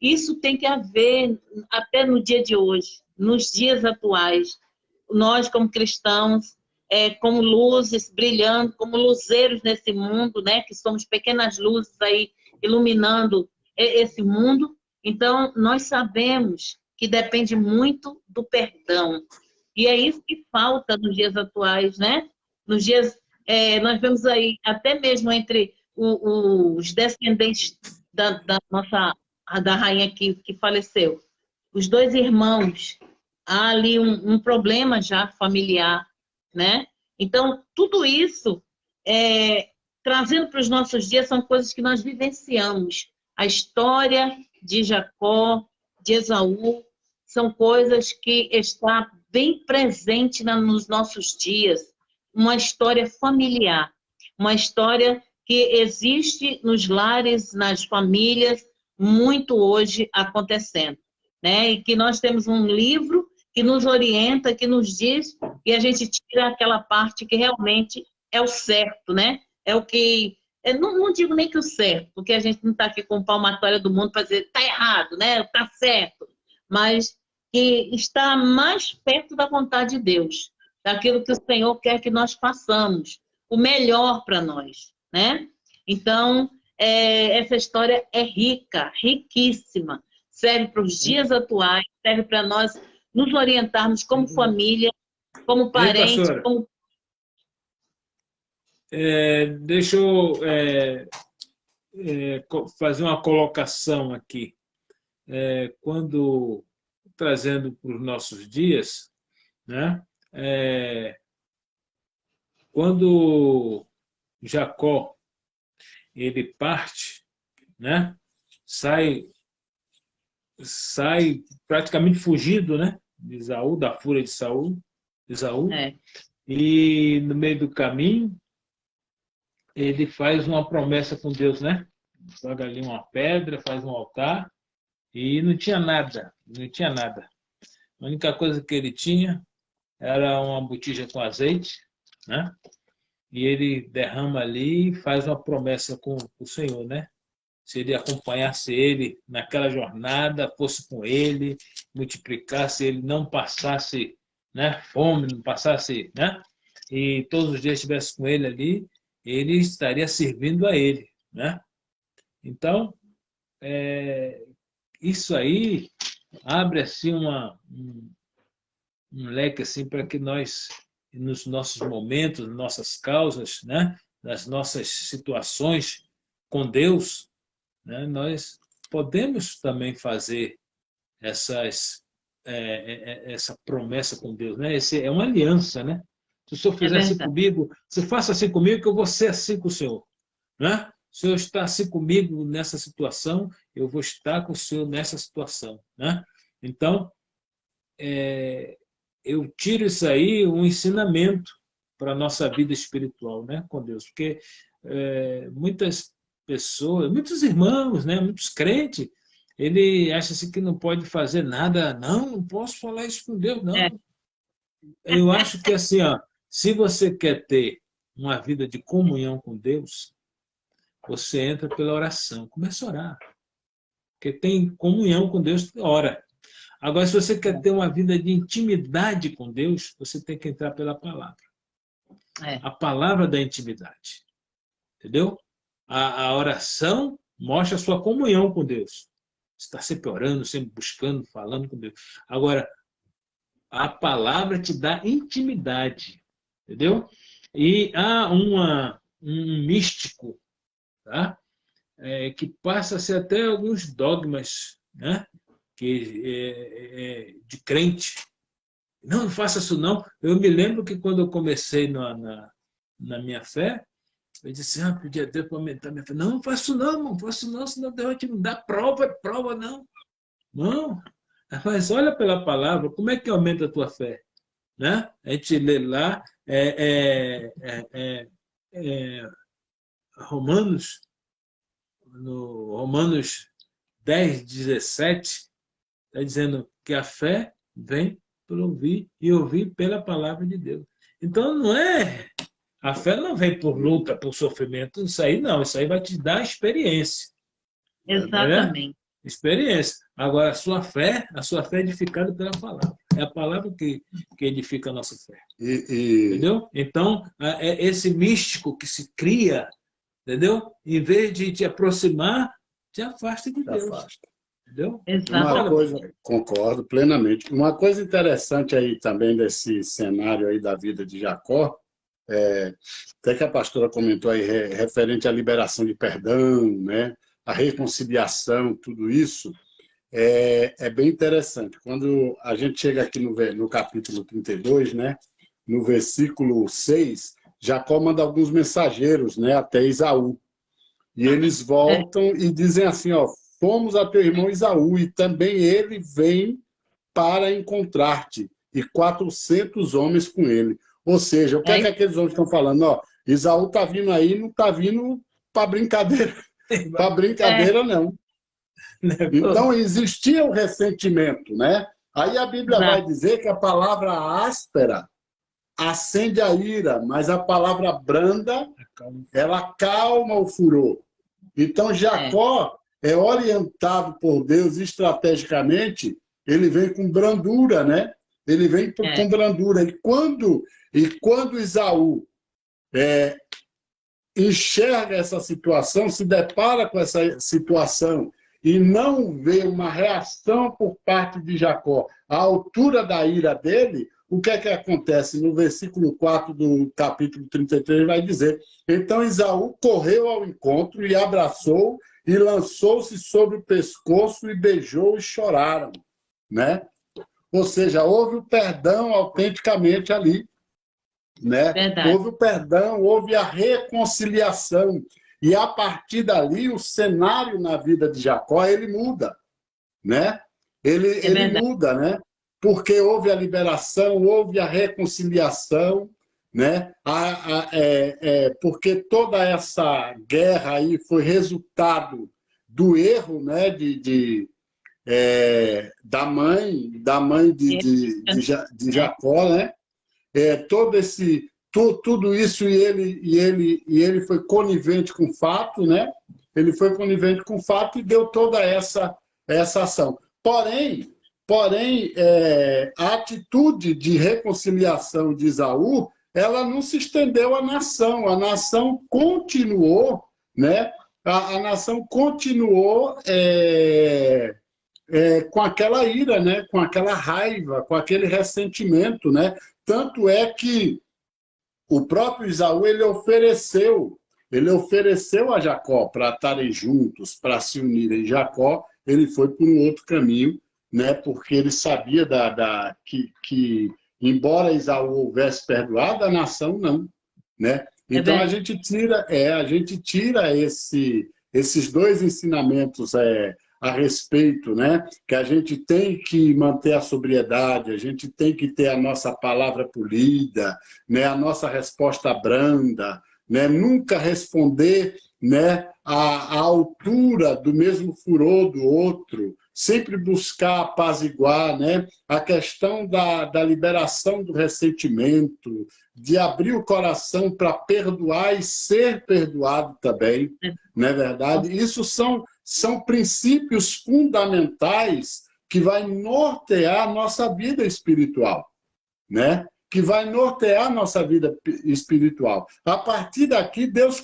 isso tem que haver até no dia de hoje, nos dias atuais. Nós, como cristãos, como luzes brilhando, como luzeiros nesse mundo, né? Que somos pequenas luzes aí iluminando esse mundo. Então, nós sabemos que depende muito do perdão. E é isso que falta nos dias atuais, né? Nos dias, nós vemos aí, até mesmo entre os descendentes da rainha que faleceu, os dois irmãos, há ali um problema já familiar, né? Então, tudo isso, trazendo para os nossos dias, são coisas que nós vivenciamos. A história de Jacó, de Esaú, são coisas que está bem presente nos nossos dias. Uma história familiar, uma história que existe nos lares, nas famílias, muito hoje acontecendo. Né? E que nós temos um livro que nos orienta, que nos diz, e a gente tira aquela parte que realmente é o certo, né? É o que... não digo nem que o certo, porque a gente não está aqui com palmatória do mundo para dizer está errado, né? Está certo. Mas que está mais perto da vontade de Deus, daquilo que o Senhor quer que nós façamos, o melhor para nós, né? Então, essa história é rica, riquíssima, serve para os dias atuais, serve para nós nos orientarmos como família, como parentes, como... Deixa eu fazer uma colocação aqui. Quando trazendo para os nossos dias, né? Quando Jacó ele parte, né? Sai praticamente fugido, né? De Esaú, da fúria de Esaú. E no meio do caminho ele faz uma promessa com Deus, né? Joga ali uma pedra, faz um altar. E não tinha nada, não tinha nada. A única coisa que ele tinha era uma botija com azeite, né? E ele derrama ali e faz uma promessa com o Senhor, né? Se ele acompanhasse ele naquela jornada, fosse com ele, multiplicasse, ele não passasse, né, fome, não passasse, né? E todos os dias estivesse com ele ali, ele estaria servindo a ele, né? Então, isso aí abre assim um leque assim para que nós, nos nossos momentos, nas nossas causas, né, nas nossas situações com Deus, né, nós podemos também fazer essa promessa com Deus, né? É uma aliança, né? Se o Senhor fizer assim comigo, se faça assim comigo, que eu vou ser assim com o Senhor, né? O Senhor está assim comigo nessa situação, eu vou estar com o Senhor nessa situação, né? Então, eu tiro isso aí, um ensinamento para a nossa vida espiritual, né, com Deus, porque muitas pessoas, muitos irmãos, né, muitos crentes, ele acha assim que não pode fazer nada, não posso falar isso com Deus, não. Eu acho que assim, ó, se você quer ter uma vida de comunhão com Deus, você entra pela oração, começa a orar. Porque tem comunhão com Deus, ora. Agora, se você quer ter uma vida de intimidade com Deus, você tem que entrar pela palavra. A palavra da intimidade. Entendeu? A oração mostra a sua comunhão com Deus. Você está sempre orando, sempre buscando, falando com Deus. Agora, a palavra te dá intimidade. entendeu? E há um místico, tá? Que passa a ser até alguns dogmas, né? De crente. Não faça isso não. Eu me lembro que quando eu comecei na minha fé, eu disse, pedi a Deus para aumentar minha fé. Não faço não faço não, senão Deus vai te dar prova não. Não, mas olha pela palavra, como é que aumenta a tua fé? Né? A gente lê lá, Romanos, no Romanos 10, 17, está dizendo que a fé vem por ouvir e ouvir pela palavra de Deus. Então, a fé não vem por luta, por sofrimento, isso aí não, isso aí vai te dar experiência. Exatamente. Né? Experiência. Agora, a sua fé é edificada pela palavra. É a palavra que edifica a nossa fé. Entendeu? Então, esse místico que se cria, entendeu? Em vez de te aproximar, te afasta de Deus. Afasta. Entendeu? Uma coisa, concordo plenamente. Uma coisa interessante aí também desse cenário aí da vida de Jacó, até que a pastora comentou aí, referente à liberação de perdão, né? A reconciliação, tudo isso, é bem interessante. Quando a gente chega aqui no capítulo 32, né? No versículo 6, Jacó manda alguns mensageiros, né? Até Esaú. E eles voltam e dizem assim, fomos a teu irmão Esaú, e também ele vem para encontrar-te, e 400 homens com ele. Ou seja, o que é que aqueles homens estão falando? Esaú está vindo aí, não está vindo para brincadeira. Para brincadeira, não. Então, existia o ressentimento, né? Aí a Bíblia vai dizer que a palavra áspera acende a ira, mas a palavra branda, ela acalma o furor. Então, Jacó é orientado por Deus estrategicamente, ele vem com brandura, né? Ele vem com brandura. E quando Esaú enxerga essa situação, se depara com essa situação e não vê uma reação por parte de Jacó à altura da ira dele, o que é que acontece? No versículo 4 do capítulo 33 vai dizer, então Esaú correu ao encontro e abraçou e lançou-se sobre o pescoço e beijou e choraram, né? Ou seja, houve o perdão autenticamente ali, né? Houve o perdão, houve a reconciliação. E a partir dali, o cenário na vida de Jacó, ele muda, né? Ele muda, né? Porque houve a liberação, houve a reconciliação, né? Porque toda essa guerra aí foi resultado do erro, né? Da mãe de Jacó, né? Tudo isso e ele foi conivente com o fato, né? Ele foi conivente com o fato e deu toda essa ação. Porém, a atitude de reconciliação de Esaú, ela não se estendeu à nação. A nação continuou, né? A nação continuou com aquela ira, né? Com aquela raiva, com aquele ressentimento, né? Tanto é que o próprio Esaú ele ofereceu a Jacó para estarem juntos, para se unirem. Jacó ele foi por um outro caminho, né? Porque ele sabia que embora Esaú houvesse perdoado, a nação não, né? Então a gente tira esses dois ensinamentos a respeito, né? Que a gente tem que manter a sobriedade, a gente tem que ter a nossa palavra polida, né? A nossa resposta branda, né? Nunca responder, né? À altura do mesmo furor do outro, sempre buscar apaziguar, né? A questão da liberação do ressentimento, de abrir o coração para perdoar e ser perdoado também, não é verdade? Isso são princípios fundamentais que vai nortear a nossa vida espiritual, né? Que vai nortear a nossa vida espiritual. A partir daqui, Deus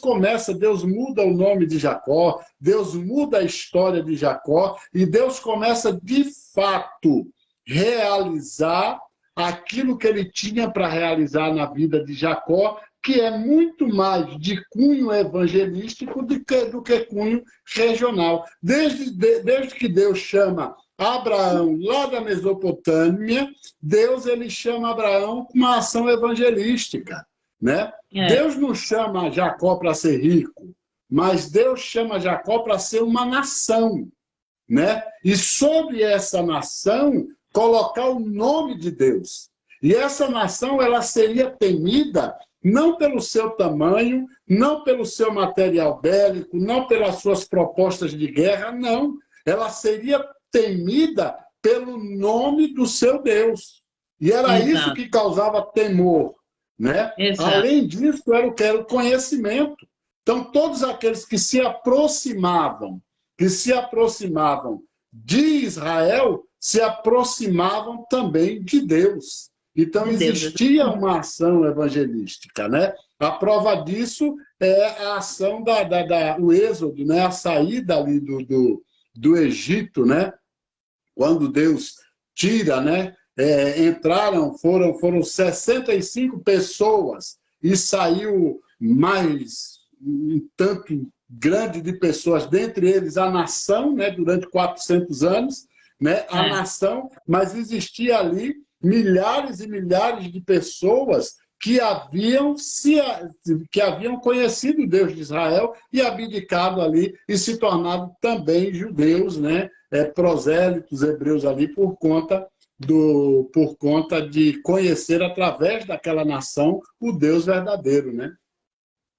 muda o nome de Jacó, Deus muda a história de Jacó, e Deus começa, de fato, realizar aquilo que ele tinha para realizar na vida de Jacó, que é muito mais de cunho evangelístico do que cunho regional. Desde que Deus chama Abraão lá da Mesopotâmia, Deus ele chama Abraão com uma ação evangelística, né? Deus não chama Jacó para ser rico, mas Deus chama Jacó para ser uma nação, né? E sobre essa nação colocar o nome de Deus. E essa nação ela seria temida não pelo seu tamanho, não pelo seu material bélico, não pelas suas propostas de guerra, não. Ela seria temida pelo nome do seu Deus. E era isso que causava temor, né? Além disso, era o conhecimento. Então, todos aqueles que se aproximavam de Israel, se aproximavam também de Deus. Então, existia uma ação evangelística, né? A prova disso é a ação o êxodo, né? A saída ali do Egito, né? Quando Deus tira, né? Foram 65 pessoas e saiu mais um tanto grande de pessoas, dentre eles a nação, né? Durante 400 anos, né? A nação, mas existia ali milhares e milhares de pessoas que haviam conhecido o Deus de Israel e abdicado ali e se tornado também judeus, né? Prosélitos hebreus ali por conta de conhecer através daquela nação o Deus verdadeiro, né?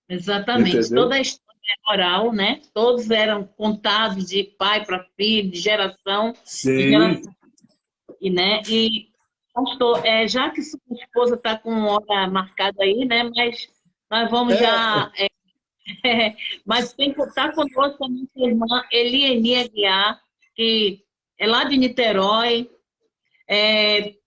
Exatamente. Entendeu? Toda a história é oral, né? Todos eram contados de pai para filho, de geração em geração. E pastor, já que sua esposa está com hora marcada aí, né? Mas nós vamos já... mas tem que estar conosco a nossa irmã Elieni Aguiar, que é lá de Niterói.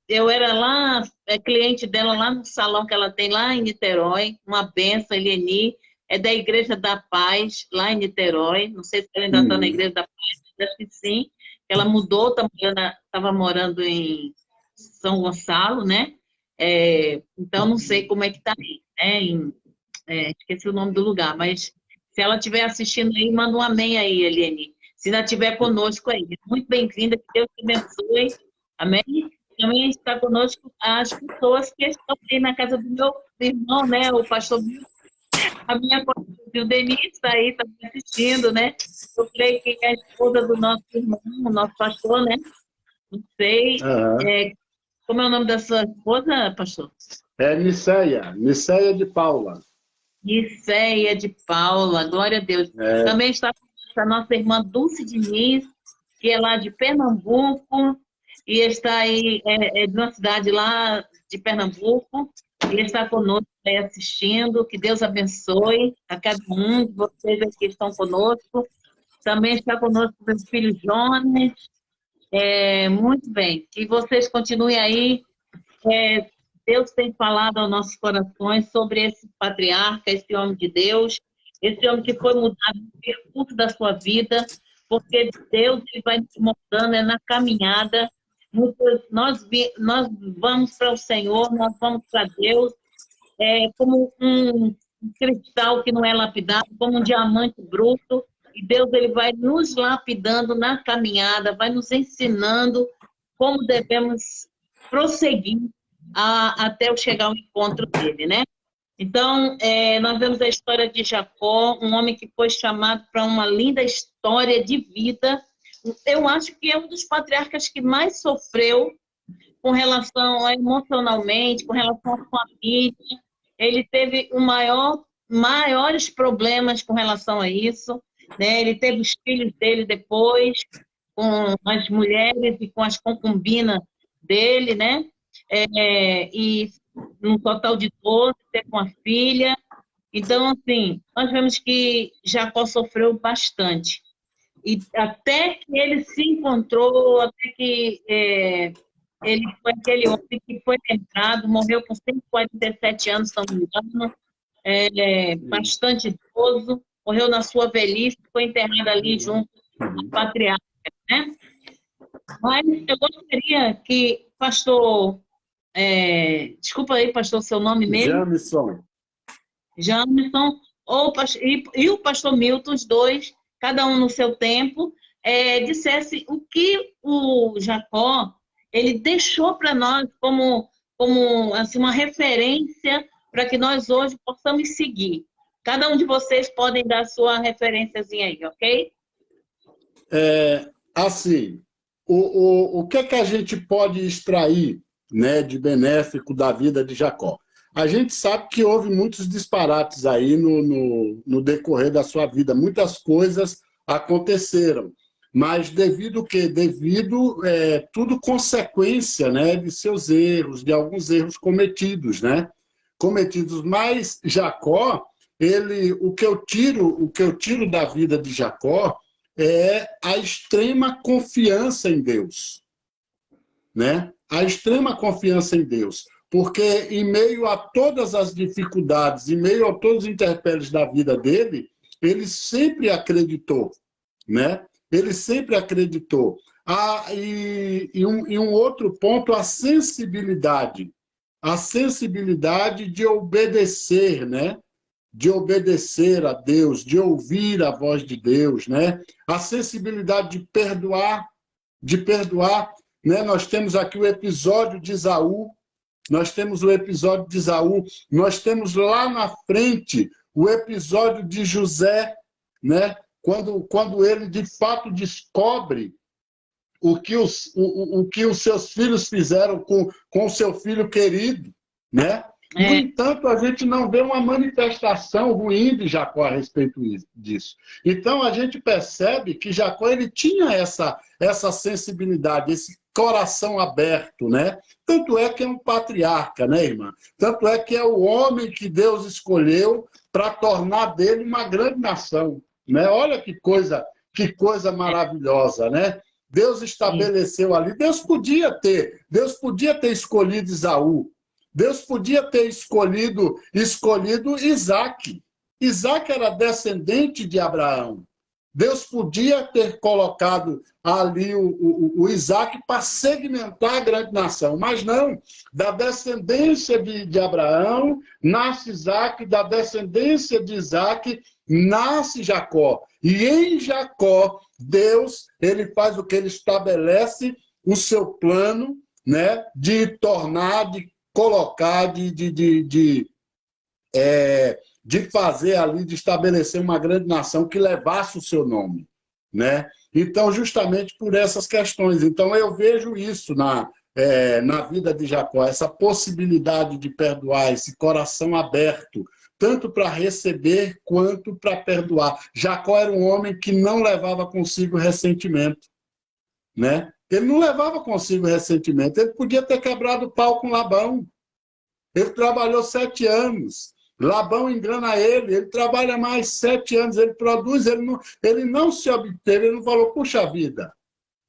Eu era lá, cliente dela lá no salão que ela tem lá em Niterói. Uma benção, Elieni. É da Igreja da Paz, lá em Niterói. Não sei se ela ainda está na Igreja da Paz, mas acho que sim. Ela mudou, estava morando em São Gonçalo, né? Então, não sei como é que está aí, né? Esqueci o nome do lugar, mas se ela estiver assistindo aí, manda um amém aí, Eliane. Se ainda estiver conosco aí. Muito bem-vinda, que Deus te abençoe. Amém? Também está conosco as pessoas que estão aí na casa do meu irmão, né? O pastor a minha o Denise está aí, está me assistindo, né? Eu creio que é a esposa do nosso irmão, o nosso pastor, né? Não sei. Como é o nome da sua esposa, pastor? Niceia de Paula. Niceia de Paula, glória a Deus. Também está a nossa irmã Dulce Diniz, que é lá de Pernambuco, e está aí, de uma cidade lá de Pernambuco, e está conosco aí assistindo. Que Deus abençoe a cada um de vocês que estão conosco. Também está conosco o meu filho Jonas. Muito bem. Que vocês continuem aí. Deus tem falado aos nossos corações sobre esse patriarca, esse homem de Deus, esse homem que foi mudado no percurso da sua vida, porque Deus vai nos mostrando na caminhada. Nós vamos para o Senhor, nós vamos para Deus, como um cristal que não é lapidado, como um diamante bruto, e Deus ele vai nos lapidando na caminhada, vai nos ensinando como devemos prosseguir até eu chegar ao encontro dele, né? Então, nós vemos a história de Jacó, um homem que foi chamado para uma linda história de vida. Eu acho que é um dos patriarcas que mais sofreu com relação emocionalmente, com relação à família. Ele teve maiores problemas com relação a isso, né? Ele teve os filhos dele depois, com as mulheres e com as concubinas dele, né? E num total de 12, teve uma filha. Então, assim, nós vemos que Jacó sofreu bastante. E até que ele se encontrou, até que ele foi aquele homem que foi lembrado, morreu com 147 anos, se não me engano, bastante idoso, morreu na sua velhice, foi enterrado ali junto ao patriarca, né? Mas eu gostaria que pastor desculpa aí, pastor, seu nome mesmo? Jamison, e o pastor Milton, os dois, cada um no seu tempo, dissesse o que o Jacó ele deixou para nós como assim, uma referência para que nós hoje possamos seguir. Cada um de vocês podem dar a sua referênciazinha aí, ok? Assim, o que é que a gente pode extrair, né, de benéfico da vida de Jacó? A gente sabe que houve muitos disparates aí no decorrer da sua vida. Muitas coisas aconteceram. Mas devido o quê? Devido tudo consequência, né, de seus erros, de alguns erros cometidos, né? Mas Jacó, o que eu tiro da vida de Jacó é a extrema confiança em Deus, né? A extrema confiança em Deus. Porque em meio a todas as dificuldades, em meio a todos os intempéries da vida dele, ele sempre acreditou, né? Ele sempre acreditou. E um outro ponto, a sensibilidade de obedecer, né? De obedecer a Deus, de ouvir a voz de Deus, né? A sensibilidade de perdoar, né? Nós temos aqui o episódio de Esaú, nós temos lá na frente o episódio de José, né? Quando ele, de fato, descobre o que os seus filhos fizeram com o seu filho querido, né? No entanto, a gente não vê uma manifestação ruim de Jacó a respeito disso. Então, a gente percebe que Jacó ele tinha essa sensibilidade, esse coração aberto, né? Tanto é que é um patriarca, né, irmã? Tanto é que é o homem que Deus escolheu para tornar dele uma grande nação, né? Olha que coisa maravilhosa, né? Deus estabeleceu ali. Deus podia ter escolhido Esaú. Deus podia ter escolhido Isaac. Isaac era descendente de Abraão. Deus podia ter colocado ali o Isaac para segmentar a grande nação, mas não. Da descendência de Abraão nasce Isaac, da descendência de Isaac nasce Jacó. E em Jacó, Deus ele faz o que? Ele estabelece o seu plano, né, de tornar, de colocar, de fazer ali, de estabelecer uma grande nação que levasse o seu nome, né? Então, justamente por essas questões. Então, eu vejo isso na vida de Jacó, essa possibilidade de perdoar, esse coração aberto, tanto para receber quanto para perdoar. Jacó era um homem que não levava consigo ressentimento, né? Ele não levava consigo ressentimento. Ele podia ter quebrado o pau com Labão. Ele trabalhou 7 anos. Labão engana ele trabalha mais 7 anos, ele produz, ele não se obteve, ele não falou, puxa vida,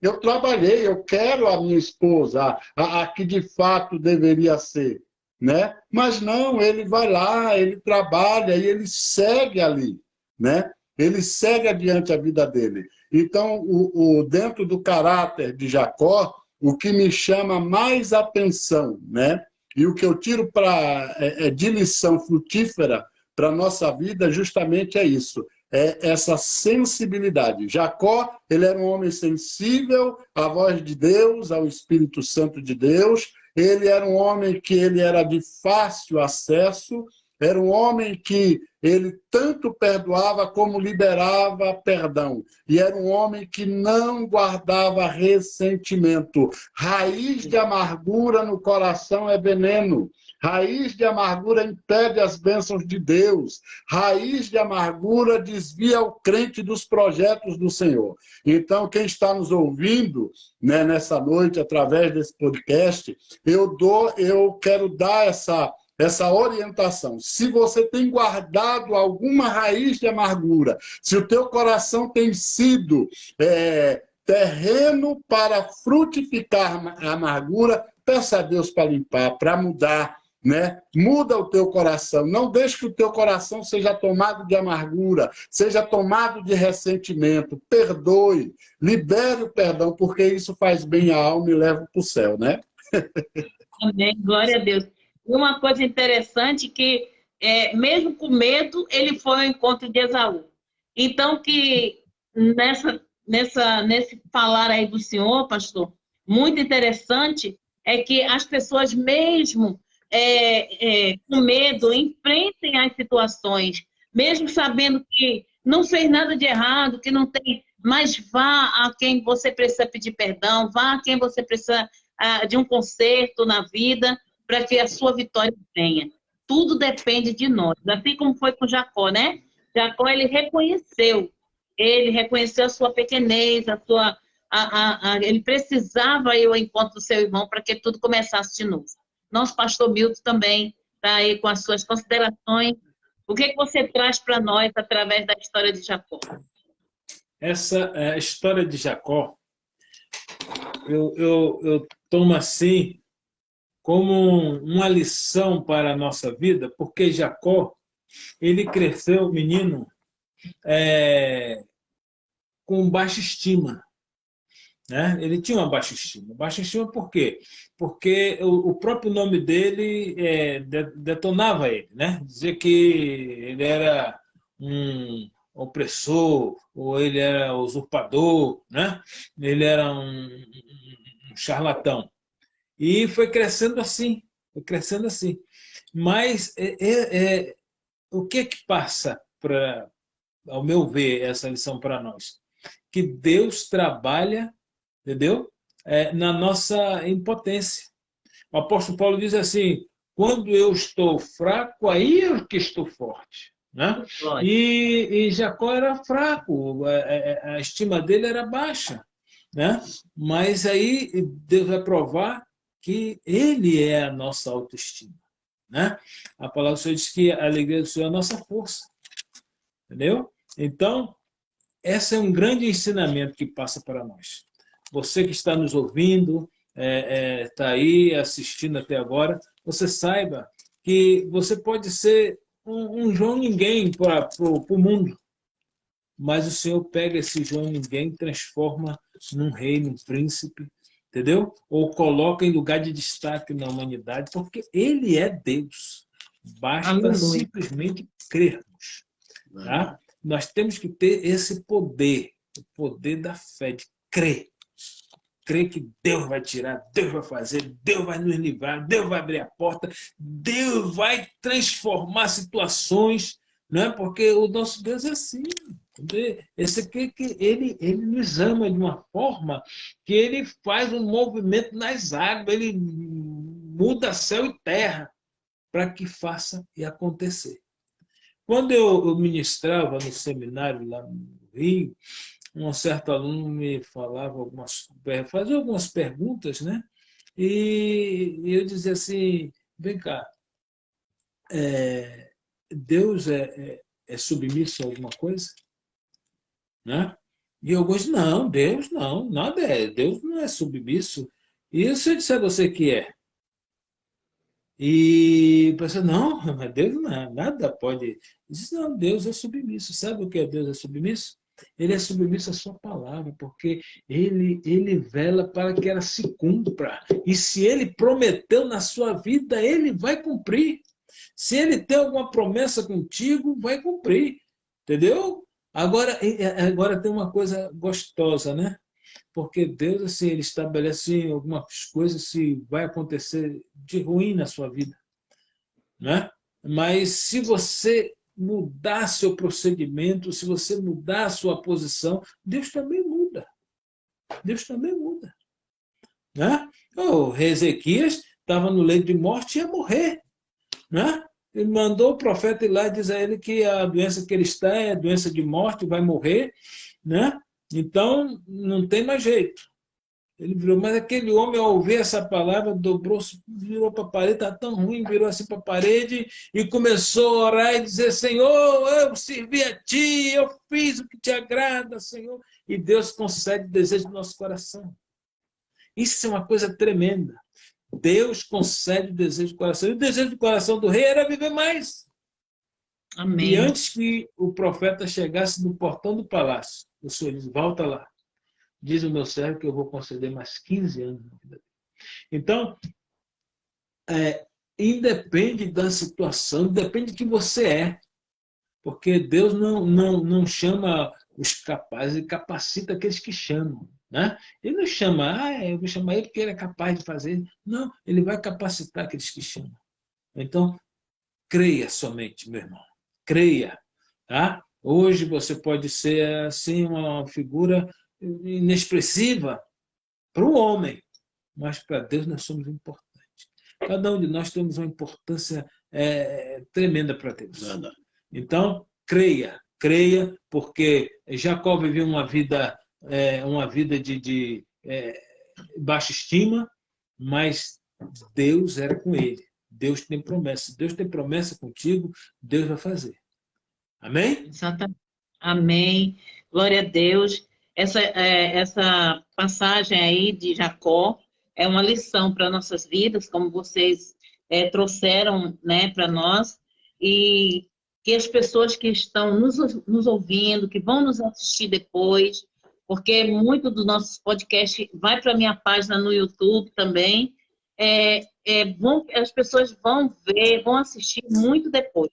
eu trabalhei, eu quero a minha esposa, a que de fato deveria ser, né? Mas não, ele vai lá, ele trabalha e ele segue ali, né? Ele segue adiante a vida dele. Então, dentro do caráter de Jacó, o que me chama mais atenção, né? E o que eu tiro de lição frutífera para a nossa vida justamente é isso, é essa sensibilidade. Jacó, ele era um homem sensível à voz de Deus, ao Espírito Santo de Deus, ele era um homem que ele era de fácil acesso, era um homem que ele tanto perdoava como liberava perdão. E era um homem que não guardava ressentimento. Raiz de amargura no coração é veneno. Raiz de amargura impede as bênçãos de Deus. Raiz de amargura desvia o crente dos projetos do Senhor. Então, quem está nos ouvindo, né, nessa noite, através desse podcast, eu quero dar essa orientação. Se você tem guardado alguma raiz de amargura, se o teu coração tem sido terreno para frutificar a amargura, peça a Deus para limpar, para mudar, né? Muda o teu coração. Não deixe que o teu coração seja tomado de amargura, seja tomado de ressentimento. Perdoe, libere o perdão, porque isso faz bem à alma e leva para o céu, né? Amém, glória a Deus. E uma coisa interessante que, mesmo com medo, ele foi ao encontro de Esaú. Então, que nesse falar aí do Senhor, pastor, muito interessante é que as pessoas, mesmo com medo, enfrentem as situações, mesmo sabendo que não fez nada de errado, que não tem, mas vá a quem você precisa pedir perdão, vá a quem você precisa de um conserto na vida, para que a sua vitória venha. Tudo depende de nós. Assim como foi com Jacó, né? Jacó, ele reconheceu a sua pequenez, ele precisava ir ao encontro do seu irmão para que tudo começasse de novo. Nosso pastor Milton também está aí com as suas considerações. O que você traz para nós através da história de Jacó? Essa história de Jacó, eu tomo assim como uma lição para a nossa vida, porque Jacó, ele cresceu, menino, com baixa estima. Né? Ele tinha uma baixa estima. Baixa estima por quê? Porque o próprio nome dele detonava ele. Né? Dizer que ele era um opressor, ou ele era usurpador, né? Ele era um charlatão. E foi crescendo assim, Mas o que passa, ao meu ver, essa lição para nós? Que Deus trabalha, entendeu? Na nossa impotência. O apóstolo Paulo diz assim: quando eu estou fraco, aí eu que estou forte. Né? E Jacó era fraco, a estima dele era baixa. Né? Mas aí Deus vai provar que ele é a nossa autoestima. Né? A palavra do Senhor diz que a alegria do Senhor é a nossa força. Entendeu? Então, esse é um grande ensinamento que passa para nós. Você que está nos ouvindo, está aí assistindo até agora, você saiba que você pode ser um João Ninguém para o mundo, mas o Senhor pega esse João Ninguém e transforma num rei, num príncipe, entendeu? Ou coloca em lugar de destaque na humanidade, porque Ele é Deus. Basta simplesmente crermos. Tá? Nós temos que ter esse poder, o poder da fé, de crer. Crer que Deus vai tirar, Deus vai fazer, Deus vai nos livrar, Deus vai abrir a porta, Deus vai transformar situações, não é? Porque o nosso Deus é assim. Esse aqui, que ele nos ama de uma forma que ele faz um movimento nas águas, ele muda céu e terra para que faça e acontecer. Quando eu ministrava no seminário lá no Rio, um certo aluno me falava fazia algumas perguntas, né? E eu dizia assim: vem cá, Deus é submisso a alguma coisa? Né? E eu gosto, não, Deus não, nada Deus não é submisso. E se eu disser a você que é? E a pessoa, não, mas Deus não é, nada pode. Diz, não, Deus é submisso. Sabe o que é Deus é submisso? Ele é submisso à sua palavra, porque ele vela para que ela se cumpra. E se ele prometeu na sua vida, ele vai cumprir. Se ele tem alguma promessa contigo, vai cumprir. Entendeu? Agora tem uma coisa gostosa, né? Porque Deus, assim, ele estabelece algumas coisas se vai acontecer de ruim na sua vida, né? Mas se você mudar seu procedimento, se você mudar a sua posição, Deus também muda. Deus também muda, né? O Ezequias estava no leito de morte e ia morrer, né? Ele mandou o profeta ir lá e dizer a ele que a doença que ele está é doença de morte, vai morrer, né? Então, não tem mais jeito. Ele virou, mas aquele homem, ao ouvir essa palavra, dobrou, virou para a parede, está tão ruim, virou assim para a parede e começou a orar e dizer: Senhor, eu servi a Ti, eu fiz o que Te agrada, Senhor. E Deus concede o desejo do nosso coração. Isso é uma coisa tremenda. Deus concede o desejo do coração. E o desejo do coração do rei era viver mais. Amém. E antes que o profeta chegasse no portão do palácio, o Senhor diz: volta lá. Diz o meu servo que eu vou conceder mais 15 anos na vida dele. Então, independe da situação, depende do que você é. Porque Deus não chama os capazes, Ele capacita aqueles que chamam. Né? Ele não chama, eu vou chamar ele porque ele é capaz de fazer. Não, Ele vai capacitar aqueles que chamam. Então, creia somente, meu irmão. Creia. Tá? Hoje você pode ser assim uma figura inexpressiva para o homem, mas para Deus nós somos importantes. Cada um de nós temos uma importância tremenda para Deus. Então, creia, porque Jacó viveu uma vida de baixa estima, mas Deus era com ele. Deus tem promessa. Deus tem promessa contigo, Deus vai fazer. Amém? Exatamente. Amém. Glória a Deus. Essa passagem aí de Jacó é uma lição para nossas vidas, como vocês trouxeram, né, para nós, e que as pessoas que estão nos ouvindo, que vão nos assistir depois, porque muito dos nossos podcasts vai para a minha página no YouTube também, as pessoas vão ver, vão assistir muito depois,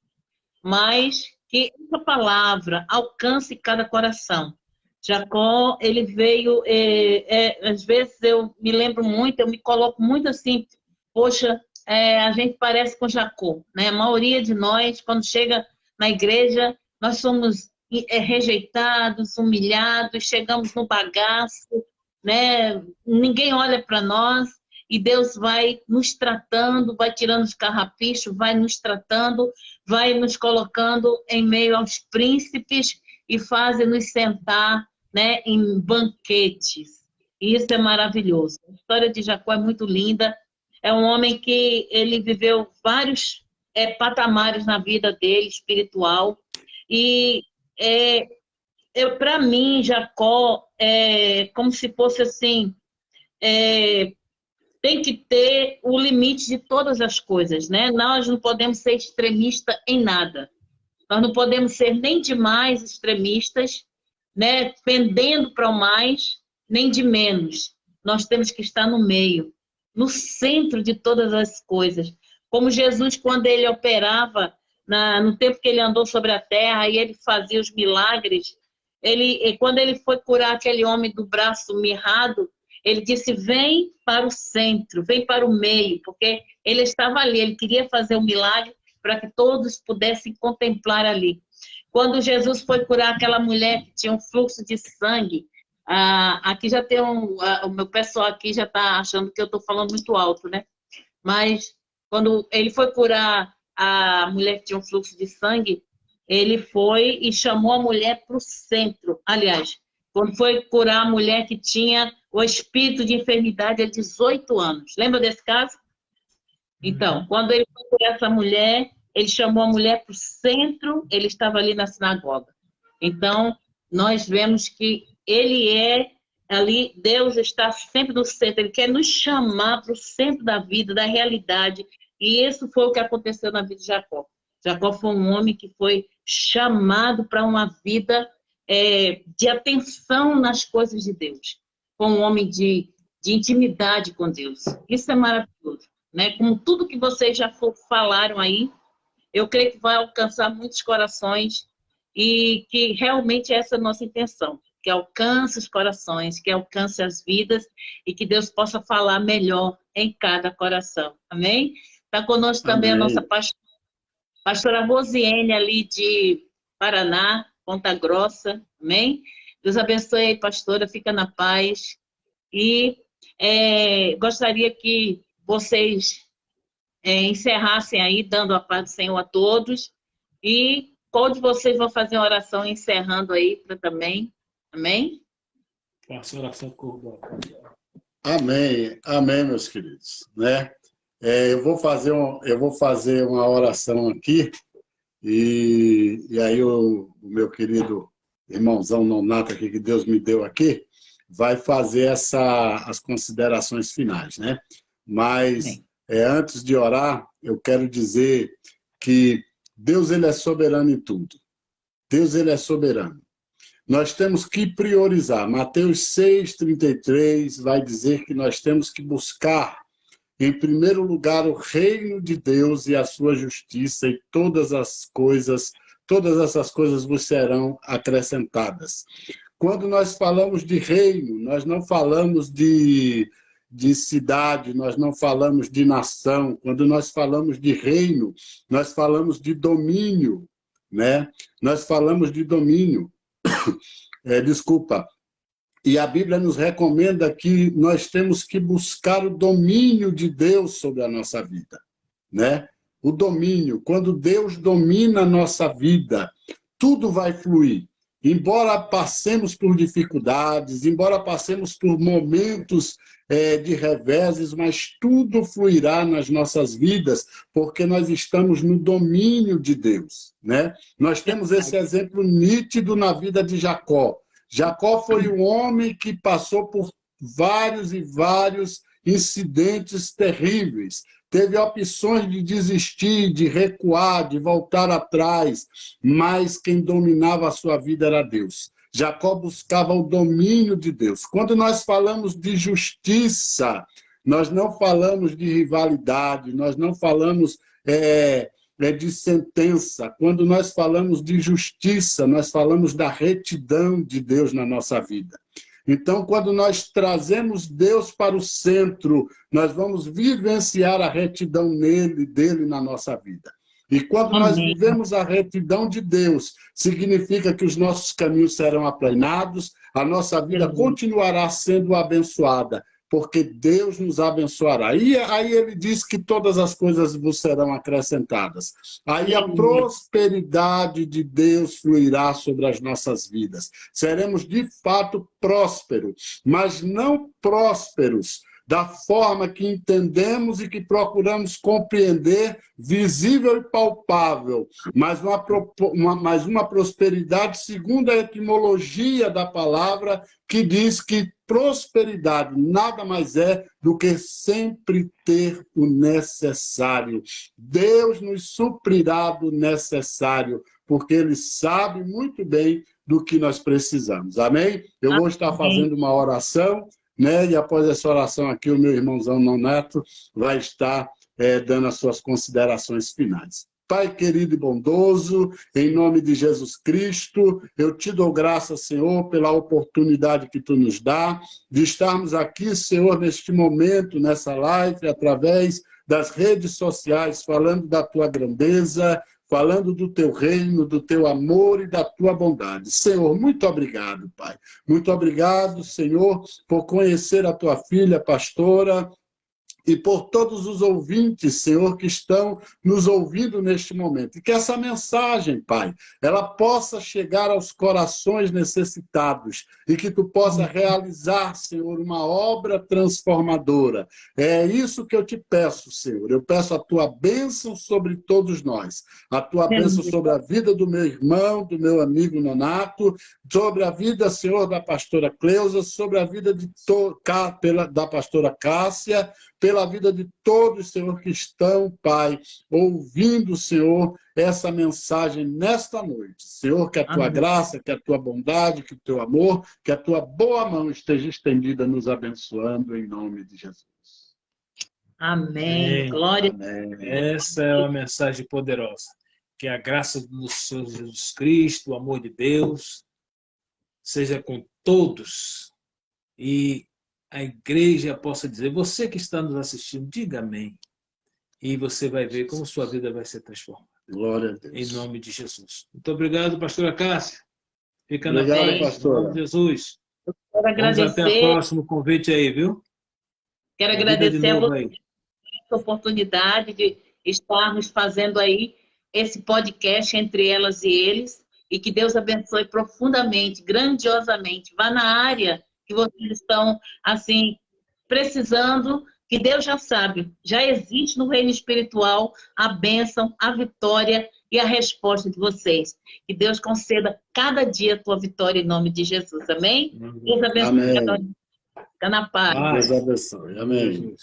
mas que essa palavra alcance cada coração. Jacó, ele veio, às vezes eu me lembro muito, eu me coloco muito assim, poxa, a gente parece com Jacó, né? A maioria de nós, quando chega na igreja, nós somos rejeitados, humilhados, chegamos no bagaço, né? Ninguém olha para nós, e Deus vai nos tratando, vai tirando os carrapichos, vai nos tratando, vai nos colocando em meio aos príncipes e faz-nos sentar, né, em banquetes. E isso é maravilhoso. A história de Jacó é muito linda. É um homem que ele viveu vários patamares na vida dele, espiritual. E para mim, Jacó é como se fosse assim... tem que ter o limite de todas as coisas, né? Nós não podemos ser extremistas em nada. Nós não podemos ser nem demais extremistas, né? Pendendo para o mais, nem de menos. Nós temos que estar no meio, no centro de todas as coisas. Como Jesus, quando ele operava, no tempo que ele andou sobre a terra e ele fazia os milagres, quando ele foi curar aquele homem do braço mirrado, ele disse, vem para o centro, vem para o meio, porque ele estava ali, ele queria fazer um milagre para que todos pudessem contemplar ali. Quando Jesus foi curar aquela mulher que tinha um fluxo de sangue, aqui já tem o meu pessoal aqui já está achando que eu estou falando muito alto, né? Mas quando ele foi curar a mulher que tinha um fluxo de sangue, ele foi e chamou a mulher para o centro. Aliás, quando foi curar a mulher que tinha o espírito de enfermidade há 18 anos. Lembra desse caso? Então, quando ele foi curar essa mulher, ele chamou a mulher para o centro, ele estava ali na sinagoga. Então, nós vemos que ele ali, Deus está sempre no centro, ele quer nos chamar para o centro da vida, da realidade, e isso foi o que aconteceu na vida de Jacó. Jacó foi um homem que foi chamado para uma vida de atenção nas coisas de Deus. Foi um homem de intimidade com Deus. Isso é maravilhoso, né? Como tudo que vocês já falaram aí, eu creio que vai alcançar muitos corações e que realmente essa é a nossa intenção, que alcance os corações, que alcance as vidas e que Deus possa falar melhor em cada coração. Amém? Está conosco também a nossa pastora Rosiane, ali de Paraná, Ponta Grossa. Amém? Deus abençoe aí, pastora, fica na paz. E gostaria que vocês encerrassem aí, dando a paz do Senhor a todos. E qual de vocês vão fazer uma oração encerrando aí também? Amém? Faça oração com Amém, amém, meus queridos. Né? Eu vou fazer uma oração aqui, e aí o meu querido irmãozão Nonato aqui, que Deus me deu aqui, vai fazer as considerações finais, né? Mas, antes de orar, eu quero dizer que Deus, ele é soberano em tudo. Deus, ele é soberano. Nós temos que priorizar. Mateus 6:33 vai dizer que nós temos que buscar em primeiro lugar o reino de Deus e a sua justiça, e todas essas coisas vos serão acrescentadas. Quando nós falamos de reino, nós não falamos de cidade, nós não falamos de nação. Quando nós falamos de reino, nós falamos de domínio, né? Nós falamos de domínio. E a Bíblia nos recomenda que nós temos que buscar o domínio de Deus sobre a nossa vida, né? O domínio. Quando Deus domina a nossa vida, tudo vai fluir. Embora passemos por dificuldades, embora passemos por momentos de reveses, mas tudo fluirá nas nossas vidas, porque nós estamos no domínio de Deus, né? Nós temos esse exemplo nítido na vida de Jacó. Jacó foi um homem que passou por vários e vários incidentes terríveis. Teve opções de desistir, de recuar, de voltar atrás, mas quem dominava a sua vida era Deus. Jacó buscava o domínio de Deus. Quando nós falamos de justiça, nós não falamos de rivalidade, nós não falamos de sentença. Quando nós falamos de justiça, nós falamos da retidão de Deus na nossa vida. Então, quando nós trazemos Deus para o centro, nós vamos vivenciar a retidão dele na nossa vida. E quando nós vivemos a retidão de Deus, significa que os nossos caminhos serão aplanados, a nossa vida continuará sendo abençoada, porque Deus nos abençoará. E aí ele diz que todas as coisas vos serão acrescentadas. Aí a prosperidade de Deus fluirá sobre as nossas vidas. Seremos de fato prósperos, mas não prósperos da forma que entendemos e que procuramos compreender, visível e palpável, mas uma prosperidade segundo a etimologia da palavra, que diz que prosperidade nada mais é do que sempre ter o necessário. Deus nos suprirá do necessário, porque Ele sabe muito bem do que nós precisamos. Amém? Eu vou estar fazendo uma oração, né? E após essa oração aqui, o meu irmãozão Nonato vai estar dando as suas considerações finais. Pai querido e bondoso, em nome de Jesus Cristo, eu te dou graças, Senhor, pela oportunidade que tu nos dá de estarmos aqui, Senhor, neste momento, nessa live, através das redes sociais, falando da tua grandeza, falando do teu reino, do teu amor e da tua bondade. Senhor, muito obrigado, Pai. Muito obrigado, Senhor, por conhecer a tua filha, pastora, e por todos os ouvintes, Senhor, que estão nos ouvindo neste momento. E que essa mensagem, Pai, ela possa chegar aos corações necessitados e que tu possa realizar, Senhor, uma obra transformadora. É isso que eu te peço, Senhor. Eu peço a tua bênção sobre todos nós. A tua bênção sobre a vida do meu irmão, do meu amigo Nonato, sobre a vida, Senhor, da pastora Cleusa, sobre a vida da pastora Cássia, pela vida de todos, Senhor, que estão, Pai, ouvindo, Senhor, essa mensagem nesta noite. Senhor, que a tua graça, que a tua bondade, que o teu amor, que a tua boa mão esteja estendida nos abençoando em nome de Jesus. Amém. Glória. Amém. Essa é uma mensagem poderosa. Que a graça do Senhor Jesus Cristo, o amor de Deus, seja com todos e a igreja possa dizer, você que está nos assistindo, diga amém. E você vai ver como sua vida vai ser transformada. Glória a Deus. Em nome de Jesus. Muito obrigado, pastora Cássia. Fica obrigado, na paz, pastora. em nome de Jesus. Eu quero agradecer. Vamos até o próximo convite aí, viu? Quero agradecer a você a oportunidade de estarmos fazendo aí esse podcast entre elas e eles, e que Deus abençoe profundamente, grandiosamente. Vá na área que vocês estão, assim, precisando, que Deus já sabe, já existe no reino espiritual a bênção, a vitória e a resposta de vocês. Que Deus conceda cada dia a tua vitória em nome de Jesus. Amém? Deus abençoe. Amém. Fica na paz. Deus abençoe. Amém.